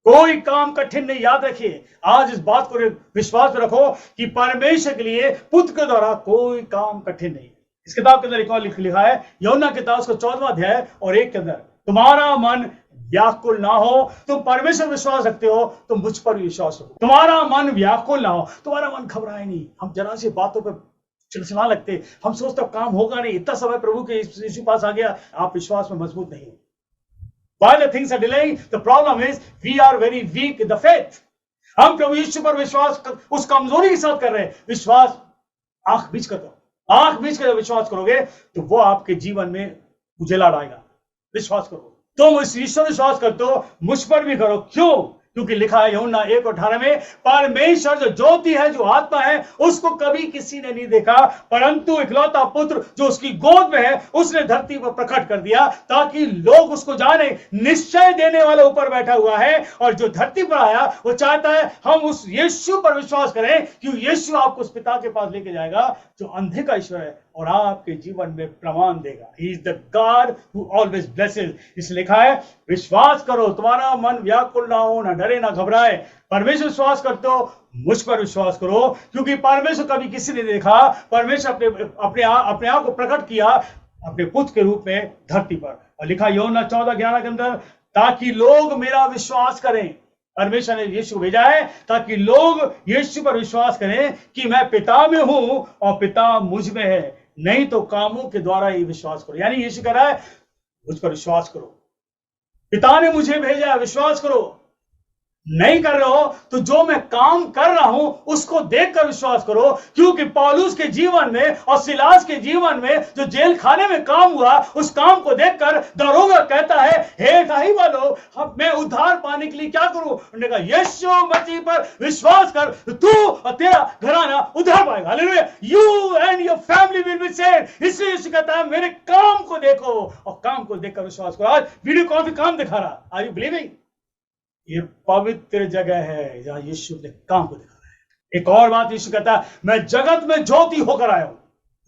कोई काम कठिन नहीं। याद रखिए, आज इस बात को विश्वास में रखो कि परमेश्वर के लिए पुत्र के द्वारा कोई काम कठिन नहीं। इस किताब के अंदर एक और लिखा है, यूहन्ना की किताब उसका 14वां अध्याय और 1 के अंदर, तुम्हारा मन व्याकुल ना हो, तुम परमेश्वर विश्वास रखते हो, तुम मुझ पर विश्वास रखो। तुम्हारा मन व्याकुल ना हो, तुम्हारा मन घबराए नहीं। हम जरा सी बातों पर चिड़चिड़ा लगते, हम सोचते काम होगा नहीं, इतना समय प्रभु के यीशु पास आ गया। आप विश्वास में मजबूत नहीं हो। While the things are delaying, the problem is we are very weak in the faith. हम प्रभु यीशु पर विश्वास उस कमजोरी के साथ कर रहे हैं। विश्वास आंख बीच कर दो। आंख बीच कर विश्वास करोगे तो वो आपके जीवन में उजाला लाएगा। विश्वास करो। तुम इस ईश्वर विश्वास करते हो, मुझ पर भी करो। क्यों? क्योंकि लिखा है यूहन्ना 1:18 में, परमेश्वर जो ज्योति है, जो आत्मा है, उसको कभी किसी ने नहीं देखा, परंतु इकलौता पुत्र जो उसकी गोद में है, उसने धरती पर प्रकट कर दिया ताकि लोग उसको जाने। निश्चय देने वाला ऊपर बैठा हुआ है और जो धरती पर आया वो चाहता है हम उस यीशु पर विश्वास करें, क्योंकि यीशु आपको उस पिता के पास लेके जाएगा जो अंधे का ईश्वर है और आपके जीवन में प्रमाण देगा। He is the God who always blesses। इसलिए लिखा है, विश्वास करो, तुम्हारा मन व्याकुल ना हो, ना डरे, ना घबराए। परमेश्वर विश्वास करते हो, मुझ पर विश्वास करो, क्योंकि परमेश्वर कभी किसी ने देखा। परमेश्वर अपने आप को प्रकट किया अपने पुत्र के रूप में धरती पर। और लिखा यूहन्ना 14:11 के अंदर, ताकि लोग मेरा विश्वास करें। परमेश्वर ने यीशु भेजा है ताकि लोग यीशु पर विश्वास करें कि मैं पिता में हूं और पिता मुझ में है, नहीं तो कामों के द्वारा ही विश्वास करो। यानी यीशु कह रहा है, मुझ पर विश्वास करो, पिता ने मुझे भेजा, विश्वास करो। नहीं कर रहे हो तो जो मैं काम कर रहा हूं उसको देखकर विश्वास करो, क्योंकि पौलुस के जीवन में और सिलास के जीवन में जो जेल खाने में काम हुआ, उस काम को देखकर दरोगा कहता है, हे दाही वालों, अब मैं उद्धार पाने के लिए क्या करूं? उन्होंने कहा, यीशु मसीह पर विश्वास कर, तू और तेरा घराना उद्धार पाएगा। Hallelujah. You and your family will be saved. इसलिए यीशु कहता है, मेरे काम को देखो और काम को देखकर विश्वास करो। आज वीडियो कॉल पे काम दिखा रहा, आर यू बिलीविंग? ये पवित्र जगह है जहां यीशु अपने काम को दिखा रहा है। एक और बात यीशु कहता है, मैं जगत में ज्योति होकर आया हूं।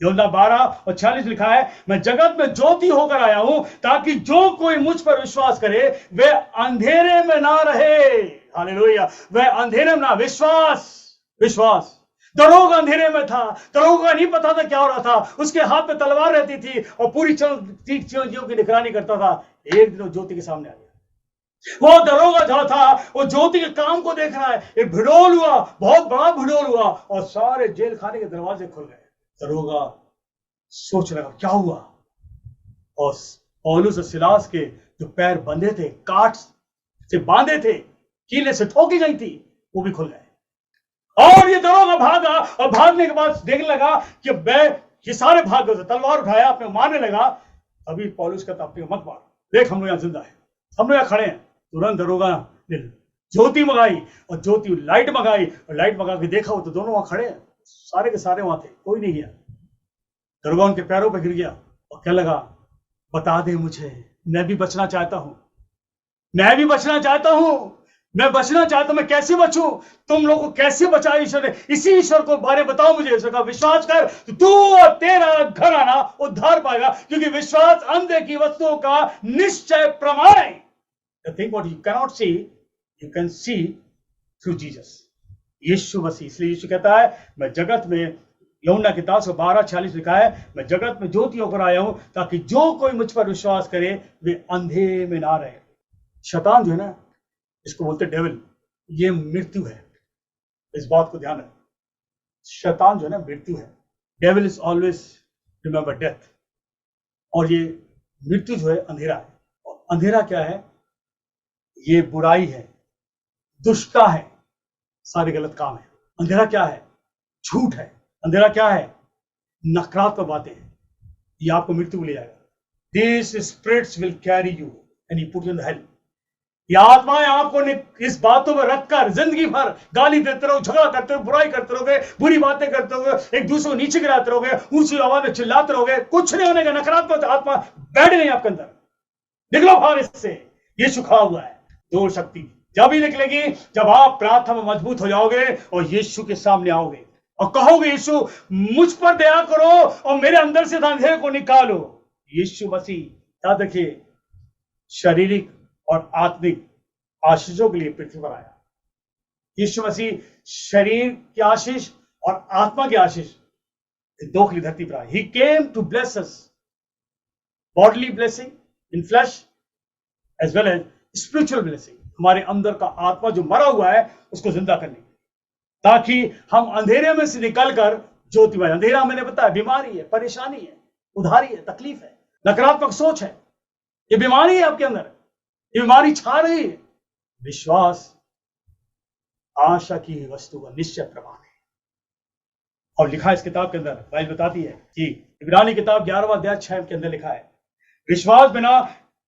यूहन्ना 12:46 लिखा है, मैं जगत में ज्योति होकर आया हूं ताकि जो कोई मुझ पर विश्वास करे वे अंधेरे में ना रहे। हालेलुया। वह अंधेरे में ना, विश्वास। दरोगा अंधेरे में था, दरोगा नहीं पता था क्या हो रहा था, उसके हाथ में तलवार रहती थी और पूरी चीजों की निगरानी करता था। एक दिन वो ज्योति के सामने आ गया। वो दरोगा जहां था, वो ज्योति के काम को देख रहा है। एक भिड़ोल हुआ, बहुत बड़ा भिड़ोल हुआ और सारे जेल खाने के दरवाजे खुल गए। दरोगा सोच रहा क्या हुआ, और पौलुस और सिलास के जो पैर बंधे थे, काट से बांधे थे, कीले से ठोकी गई थी, वो भी खुल गए। और ये दरोगा भागा और भागने के बाद देखने लगा कि ये सारे भाग गए। तलवार उठाया, अपने मारने लगा। अभी पौलुस कहता अपने मत मार, देख हम लोग यहां जिंदा है, हम लोग यहां खड़े हैं। तुरंत दरोगा ने ज्योति मंगाई और ज्योति लाइट मंगाई और लाइट मंगा के देखा, वो तो दोनों वहां खड़े हैं, सारे के सारे वहां थे, कोई नहीं गया। दरोगा उनके पैरों पर गिर गया और कहने लगा, बता दे मुझे, मैं भी बचना चाहता हूं, मैं बचना चाहता हूं, मैं कैसे बचूं? तुम लोगों को कैसे बचाया ईश्वर ने? इसी ईश्वर को बारे बताओ मुझे। ईश्वर का विश्वास कर तो तू और तेरा घर आना उद्धार पाएगा, क्योंकि विश्वास अंधे की वस्तुओं का निश्चय प्रमाण है। The thing what you cannot see, you can see through Jesus. यीशु मसीह। इसलिए यीशु कहता है, मैं जगत में, यूहन्ना की 12:46 लिखा है, मैं जगत में ज्योति होकर आया हूं ताकि जो कोई मुझ पर विश्वास करे वे अंधे में ना रहे। शैतान जो है ना, इसको बोलते डेविल, ये मृत्यु है। इस बात को ध्यान रखें, शैतान जो है ना मृत्यु है। Devil is always remember death. और ये मृत्यु जो है अंधेरा है। और अंधेरा क्या है? ये बुराई है, दुष्टता है, सारे गलत काम है। अंधेरा क्या है? झूठ है। अंधेरा क्या है? नकारात्मक बातें हैं। ये आपको मृत्यु में ले जाएगा। These spirits will carry you and he put you in the hell. ये आत्माएं आपको इस बातों में रखकर जिंदगी भर गाली देते रहो, झगड़ा करते रहो, बुराई करते रहोगे, बुरी बातें करते रहोगे, एक दूसरे को नीचे गिराते रहोगे, ऊंची आवाज में चिल्लाते रहोगे, कुछ नहीं होने का। नकारात्मक आत्मा बैठ नहीं आपके अंदर, निकलो बाहर इससे। ये सुखा हुआ है। दो शक्ति जब ही निकलेगी जब आप प्रार्थना में मजबूत हो जाओगे और यीशु के सामने आओगे और कहोगे, यीशु मुझ पर दया करो और मेरे अंदर से अंधेरे को निकालो। यीशु मसीह याद रखिए, शारीरिक और आत्मिक आशीषों के लिए पृथ्वी पर आया। यीशु मसीह शरीर की आशीष और आत्मा की आशीष दो के लिए धरती पर आया। He came to bless us, bodily blessing in flesh as well as spiritual blessing, हमारे अंदर का आत्मा जो मरा हुआ है उसको जिंदा करने, ताकि हम अंधेरे में से निकलकर ज्योति में। अंधेरा मैंने बताया बीमारी है, परेशानी है, उधारी है, तकलीफ है, नकारात्मक सोच है, ये बीमारी है आपके अंदर, ये बीमारी छा रही है। विश्वास आशा की वस्तु का निश्चय प्रमाण है। और लिखा है इस किताब के अंदर, बाइबल बताती है कि इब्रानी किताब 11वां अध्याय 6 के अंदर लिखा है, विश्वास बिना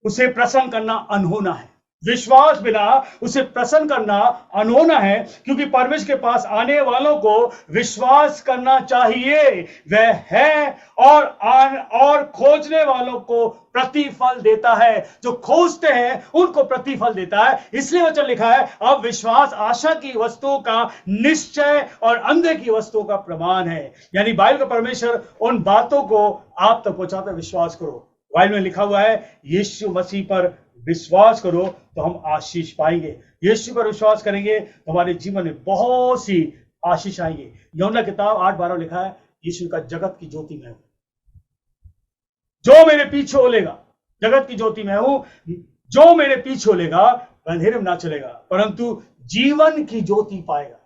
उसे प्रसन्न करना अनहोना है। विश्वास बिना उसे प्रसन्न करना अनहोना है, क्योंकि परमेश्वर के पास आने वालों को विश्वास करना चाहिए। वह है और खोजने वालों को प्रतिफल देता है। जो खोजते हैं उनको प्रतिफल देता है। इसलिए वचन लिखा है, अब विश्वास आशा की वस्तुओं का निश्चय और अंधे की वस्तुओं का प्रमाण है। यानी बाइबल का परमेश्वर उन बातों को आप तक पहुंचाता है। विश्वास करो। बाइबल में लिखा हुआ है, यीशु मसीह पर विश्वास करो तो हम आशीष पाएंगे। यीशु पर विश्वास करेंगे तो हमारे जीवन में बहुत सी आशीष आएंगे। यूहन्ना किताब 8:12 लिखा है, यीशु का जगत की ज्योति मैं हूं, जो मेरे पीछे चलेगा, जगत की ज्योति मैं हूं, जो मेरे पीछे चलेगा वह अंधेरे में ना चलेगा परंतु जीवन की ज्योति पाएगा।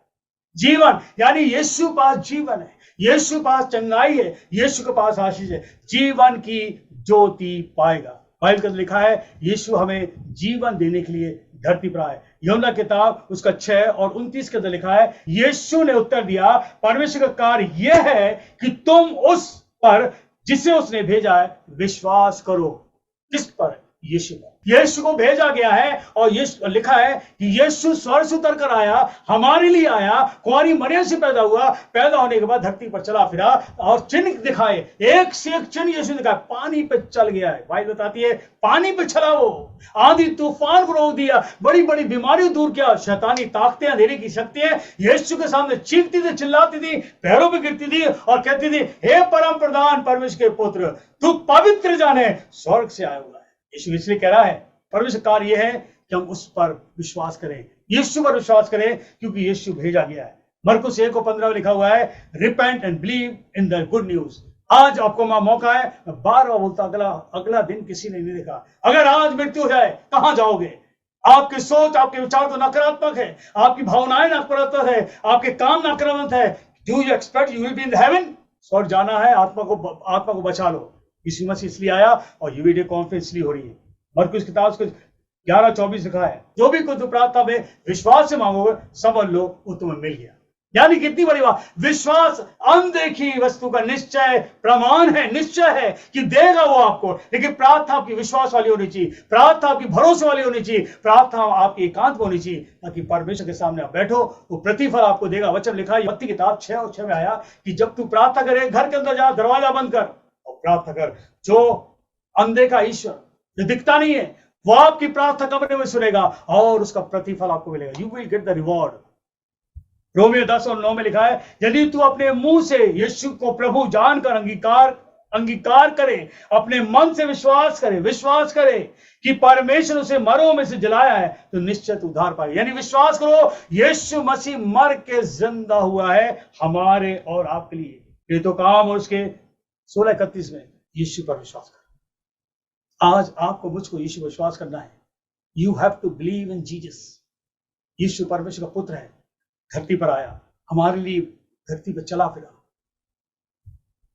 जीवन यानी यीशु पास जीवन है, यीशु पास चंगाई है, यीशु के पास आशीष है, जीवन की ज्योति पाएगा। बाइबल में लिखा है, यीशु हमें जीवन देने के लिए धरती पर आए। यूहन्ना किताब उसका 6 और 29 के अंदर लिखा है, यीशु ने उत्तर दिया, परमेश्वर का कार्य यह है कि तुम उस पर जिसे उसने भेजा है विश्वास करो। किस पर? यीशु पर। यीशु को भेजा गया है और यीशु लिखा है कि यीशु स्वर्ग से उतर कर आया, हमारे लिए आया, कुंवारी मरियम से पैदा हुआ, पैदा होने के बाद धरती पर चला फिरा और चिन्ह दिखाए, एक से एक चिन्ह यीशु दिखाया। पानी पे चल गया है, बाइबल बताती है पानी पे चला, वो आंधी तूफान को रोक दिया, बड़ी बड़ी बीमारी दूर किया, शैतानी ताकतें, अंधेरे की शक्तियां यीशु के सामने चीखती थी, चिल्लाती थी, पैरों पे गिरती थी और कहती थी, हे परम प्रधान परमेश्वर के पुत्र, तू पवित्र जाने स्वर्ग से आया हुआ है। यीशु इसलिए कह रहा है, परमेश्वर कार्य यह है कि हम उस पर विश्वास करें, यीशु पर विश्वास करें, क्योंकि यीशु भेजा गया है। मरकुस 1:15 लिखा हुआ है, repent and believe in the good news. आज आपको मौका है, मैं बार बार बोलता, अगला दिन किसी ने नहीं देखा। अगर आज मृत्यु हो जाए कहां जाओगे? आपकी सोच, आपके विचार तो नकारात्मक है, आपकी भावनाएं नकारात्मक है, आपके काम नकारात्मक है। Do you expect you will be in heaven? स्वर्ग जाना है, आत्मा को बचा लो। यीशु मसीह इसलिए आया और ये वीडियो कॉन्फ्रेंस इसलिए हो रही है। मरकुस किताब 11:24 लिखा है, जो भी कुछ प्रार्थना में विश्वास से मांगोगे समझ लो वो तुम्हें मिल गया। यानी कितनी बड़ी बात, विश्वास अनदेखी वस्तु का निश्चय प्रमाण है, निश्चय है कि देगा वो आपको। लेकिन प्रार्थना आपकी विश्वास वाली होनी चाहिए, प्रार्थना आपकी भरोसे वाली होनी चाहिए, प्रार्थना आपकी एकांत होनी चाहिए, ताकि परमेश्वर के सामने आप बैठो, वो प्रतिफल आपको देगा। वचन लिखा है मत्ती किताब 6:6 में आया कि जब तू प्रार्थना करे, घर के अंदर जा, दरवाजा बंद कर और प्रार्थना कर। जो अनदेखा ईश्वर, जो दिखता नहीं है, वो आपकी प्रार्थना कमरे में सुनेगा और उसका प्रतिफल आपको मिलेगा। You will get the reward. Romeo 10:9 में लिखा है, यदि तू अपने मुंह से यीशु को प्रभु जानकर अंगीकार करे, अपने मन से विश्वास करे कि परमेश्वर उसे मरों में से जलाया है, तो निश्चित उद्धार पाए। यानी विश्वास करो, यीशु मसीह मर के जिंदा हुआ है हमारे और आपके लिए। ये तो काम, और उसके 16:31 में यीशु पर विश्वास करो। आज आपको मुझको यीशु पर विश्वास करना है। You have to believe in Jesus. यीशु परमेश्वर का पुत्र है, धरती पर आया, हमारे लिए धरती पर चला फिरा,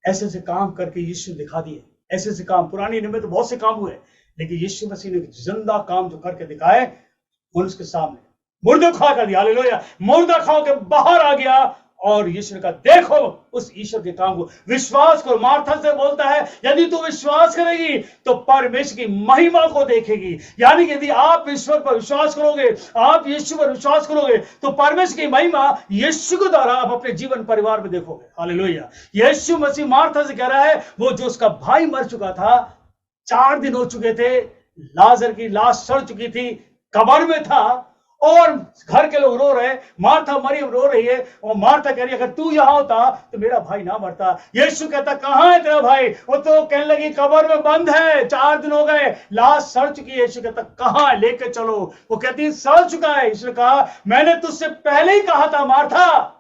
ऐसे से काम करके यीशु दिखा दिए। ऐसे से काम, पुरानी नियम में तो बहुत से काम हुए, लेकिन यीशु मसीह ने जिंदा काम जो करके दिखाए, उसके सामने मुर्दा खा कर दिया। हालेलुया। मुर्दा खा के बाहर आ गया और यीशु ने कहा, देखो उस ईश्वर के काम को, विश्वास करो। मार्था से बोलता है, यदि तू विश्वास करेगी तो परमेश्वर की महिमा को देखेगी। यानी कि यदि आप ईश्वर पर विश्वास करोगे, आप यीशु पर विश्वास करोगे, तो परमेश्वर की महिमा यीशु के द्वारा आप अपने जीवन परिवार में देखोगे। हालेलुया। यीशु मसीह मार्था से कह रहा है, वो जो उसका भाई मर चुका था, 4 दिन हो चुके थे, लाजर की लाश सड़ चुकी थी, कब्र में था और घर के लोग रो रहे, मार्था मरियम रो रही है और मार्था कह रही है, अगर तू यहां होता तो मेरा भाई ना मरता। यीशु कहता, कहां है तेरा भाई? वो तो कहने लगी, कब्र में बंद है, 4 दिन हो गए, लाश सड़ चुकी है। यीशु कहता, कहां है, लेके चलो। वो कहती, सड़ चुका है। यीशु ने कहा, मैंने तुझसे पहले ही कहा था मार्था,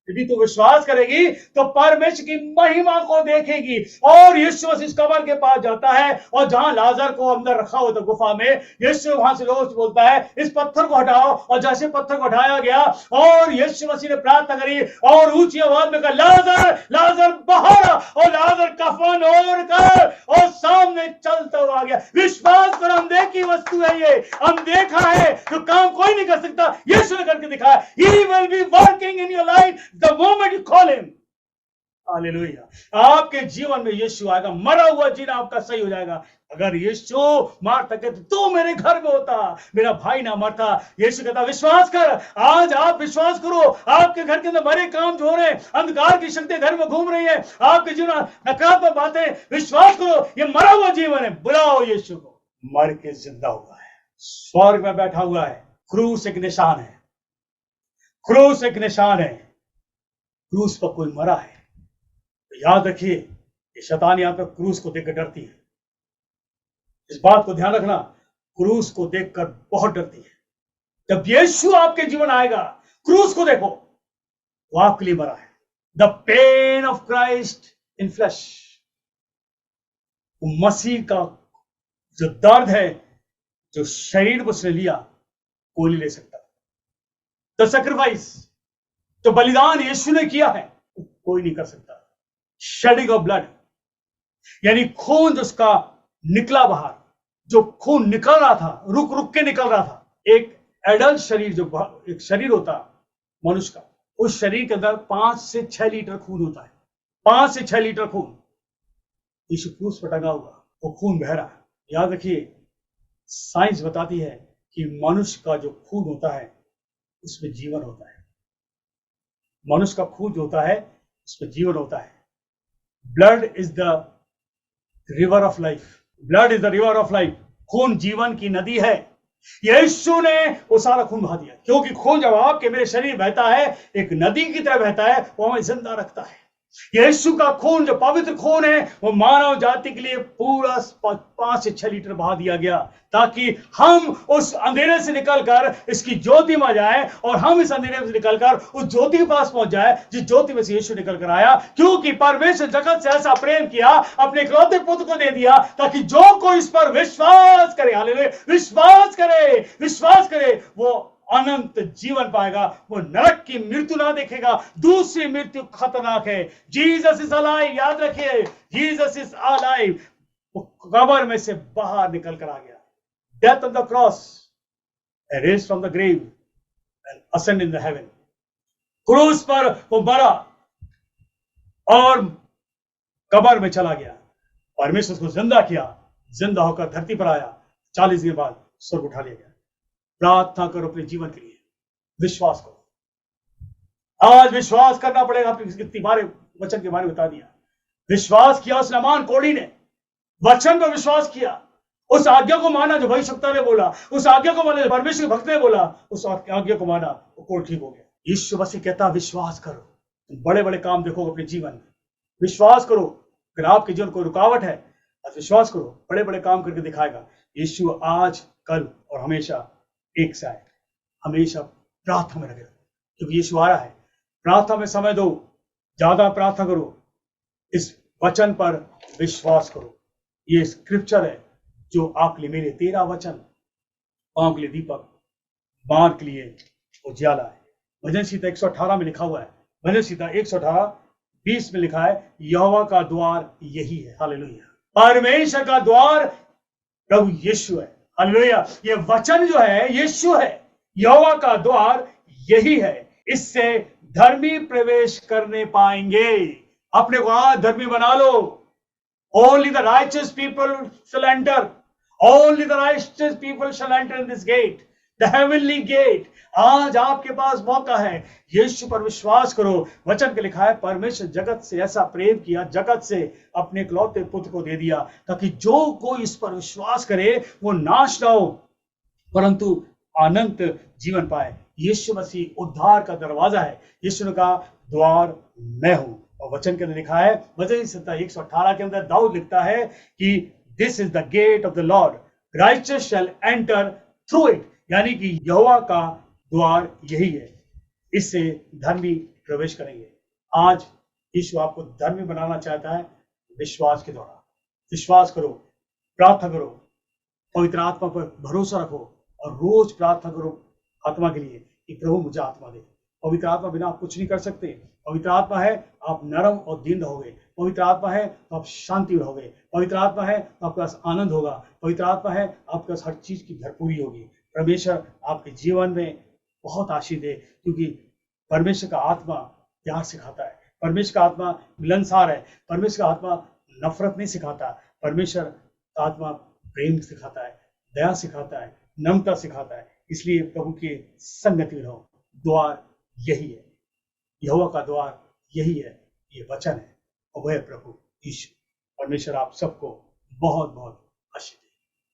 यदि तू विश्वास करेगी तो परमेश्वर की महिमा को देखेगी। और यीशु इस कब्र के पास जाता है और जहां लाजर को अंदर रखा हुआ था गुफा में, यीशु वहां से लोगों से बोलता है, इस पत्थर को हटाओ। और जैसे पत्थर को हटाया गया और यीशु मसीह ने प्रार्थना करी और ऊंची आवाज में कहा, लाजर लाजर बाहर आ। और लाजर कफन ओढ़ कर और सामने चलता हुआ आ गया। विश्वास कर, अनदेखी वस्तु है ये, अनदेखा है, तो काम कोई नहीं कर सकता, यीशु ने करके दिखाया। He will be working in your life the moment you call him. Hallelujah. आपके जीवन में यीशु आएगा, मरा हुआ जीना आपका सही हो जाएगा। अगर यीशु मारता कहते, तू मेरे घर में होता, मेरा भाई ना मरता। यीशु कहता, विश्वास कर। आज आप विश्वास करो, आपके घर के अंदर बड़े काम जो हो रहे हैं, अंधकार की शक्ति घर में घूम रही है, आपके जीवन नकारात्मक बातें, विश्वास करो, ये मरा हुआ जीवन है। बुलाओ यीशु को, मर के जिंदा हुआ है, स्वर्ग में बैठा हुआ है। क्रूस एक निशान है, क्रूस एक निशान है, क्रूस पर कोई मरा है। तो याद रखिए, ये शैतान यहां पर क्रूस को देखकर डरती है। इस बात को ध्यान रखना, क्रूस को देखकर बहुत डरती है। जब यीशु आपके जीवन आएगा, क्रूस को देखो, वो आपके लिए मरा है। The pain of Christ in flesh, मसीह का जो दर्द है, जो शरीर उसने लिया, कोई नहीं ले सकता। द सैक्रिफाइस, जो बलिदान यीशु ने किया है, कोई नहीं कर सकता। शेडिंग ऑफ ब्लड, यानी खून जिसका निकला बाहर, जो खून निकल रहा था, रुक रुक के निकल रहा था। एक एडल्ट शरीर, जो एक शरीर होता मनुष्य का, उस शरीर के अंदर 5 से 6 लीटर खून होता है। 5 से 6 लीटर खून। यीशु क्रूस पर टंगा हुआ, वो खून बह रहा है। याद रखिए, साइंस बताती है कि मनुष्य का जो खून होता है उसमें जीवन होता है। मनुष्य का खून जो होता है उसमें जीवन होता है। Blood is the river of life. Blood is the river of life. खून जीवन की नदी है। यीशु ने वो सारा खून बहा दिया, क्योंकि खून जब आपके मेरे शरीर बहता है, एक नदी की तरह बहता है, वो हमें जिंदा रखता है। यीशु का खून जो पवित्र खून है, वो मानव जाति के लिए पूरा 5 से 6 लीटर बहा दिया गया, ताकि हम उस अंधेरे से निकलकर इसकी ज्योति में जाए, और हम इस अंधेरे से निकलकर उस ज्योति के पास पहुंच जाए जिस ज्योति में से यीशु निकलकर आया। क्योंकि परमेश्वर जगत से ऐसा प्रेम किया, अपने इकलौते पुत्र को दे दिया, ताकि जो कोई इस पर विश्वास करे, हालेलुया, विश्वास करे, वो अनंत जीवन पाएगा, वो नरक की मृत्यु ना देखेगा। दूसरी मृत्यु खतरनाक है। जीसस इज अलाइव, याद रखिए, जीसस इज अलाइव। वो कब्र में से बाहर निकल कर आ गया। Death on the cross, raise from the grave and ascend in the heaven. क्रूस पर वो मरा और कब्र में चला गया। परमेश्वर उसको जिंदा किया, जिंदा होकर धरती पर आया, 40 दिन बाद स्वर्ग उठा लिया गया। प्रार्थना करो अपने जीवन के लिए, विश्वास करो। आज विश्वास करना पड़ेगा। आपने कितनी बार वचन के बारे में बता दिया। विश्वास किया उस नामान कोढ़ी ने, वचन पर विश्वास किया, उस आज्ञा को माना जो भविष्यवक्ता ने बोला, उस आज्ञा को माना जो परमेश्वर के भक्त ने बोला, उस आज्ञा को माना, वो कोढ़ ठीक हो गया। यीशु मसीह कहता विश्वास करो, तुम बड़े बड़े काम देखोगे अपने जीवन में। विश्वास करो। अगर आपके जीवन को रुकावट है, आज विश्वास करो, बड़े बड़े काम करके दिखाएगा। यीशु आज, कल और हमेशा एक सा है। हमेशा प्रार्थना में लगे, क्योंकि यीशु आ रहा है। प्रार्थना में समय दो, ज्यादा प्रार्थना करो, इस वचन पर विश्वास करो। ये स्क्रिप्चर है जो आपके लिए, मेरे 13 वचन पांव के लिए दीपक, बाण के लिए उजियाला है। भजन संहिता 118 में लिखा हुआ है। भजन संहिता 118:20 में लिखा है, यहोवा का द्वार यही है। हालेलुया। परमेश्वर का द्वार प्रभु यीशु है। हालेलुया। ये वचन जो है यीशु है। यहोवा का द्वार यही है। इससे धर्मी प्रवेश करने पाएंगे। अपने को आज धर्मी बना लो। Only the righteous people shall enter. Only the righteous people shall enter in this gate, the heavenly gate. आज आपके पास मौका है। यीशु पर विश्वास करो। वचन के लिखा है, परमेश्वर जगत से ऐसा प्रेम किया, जगत से अपने इकलौते पुत्र को दे दिया, ताकि जो कोई इस पर विश्वास करे वो नाश ना हो, परंतु अनंत जीवन पाए। यीशु मसीह उद्धार का दरवाजा है। यीशु ने कहा, द्वार मैं हूं। और वचन के अंदर लिखा है, भजन संहिता 118 के अंदर दाऊद लिखता है कि this is the gate of the lord, righteous shall enter through it. यानी कि यहोवा का द्वार यही है, इससे धर्मी प्रवेश करेंगे। आज यीशु आपको धर्मी बनाना चाहता है विश्वास के द्वारा। विश्वास करो, प्रार्थना करो, पवित्र आत्मा पर भरोसा रखो, और रोज प्रार्थना करो आत्मा के लिए कि प्रभु मुझे आत्मा दे। पवित्र आत्मा बिना आप कुछ नहीं कर सकते। पवित्र आत्मा है आप नरम और दीन रहोगे। पवित्र आत्मा है तो आप शांति रहोगे। पवित्र आत्मा है तो आपके पास आनंद होगा। पवित्र आत्मा है आपके पास हर चीज की भरपूरी होगी। परमेश्वर आपके जीवन में बहुत आशीष दे, क्योंकि परमेश्वर का आत्मा प्यार सिखाता है। परमेश्वर का आत्मा मिलनसार है। परमेश्वर का आत्मा नफरत नहीं सिखाता। परमेश्वर का आत्मा प्रेम सिखाता है, दया सिखाता है, नम्रता सिखाता है। इसलिए प्रभु की संगति में रहो। द्वार यही है, यहोवा का द्वार यही है, ये वचन है, और वह प्रभु यीशु। परमेश्वर आप सबको बहुत बहुत आशीष दे।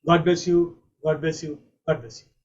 God bless you, God bless you, God bless you.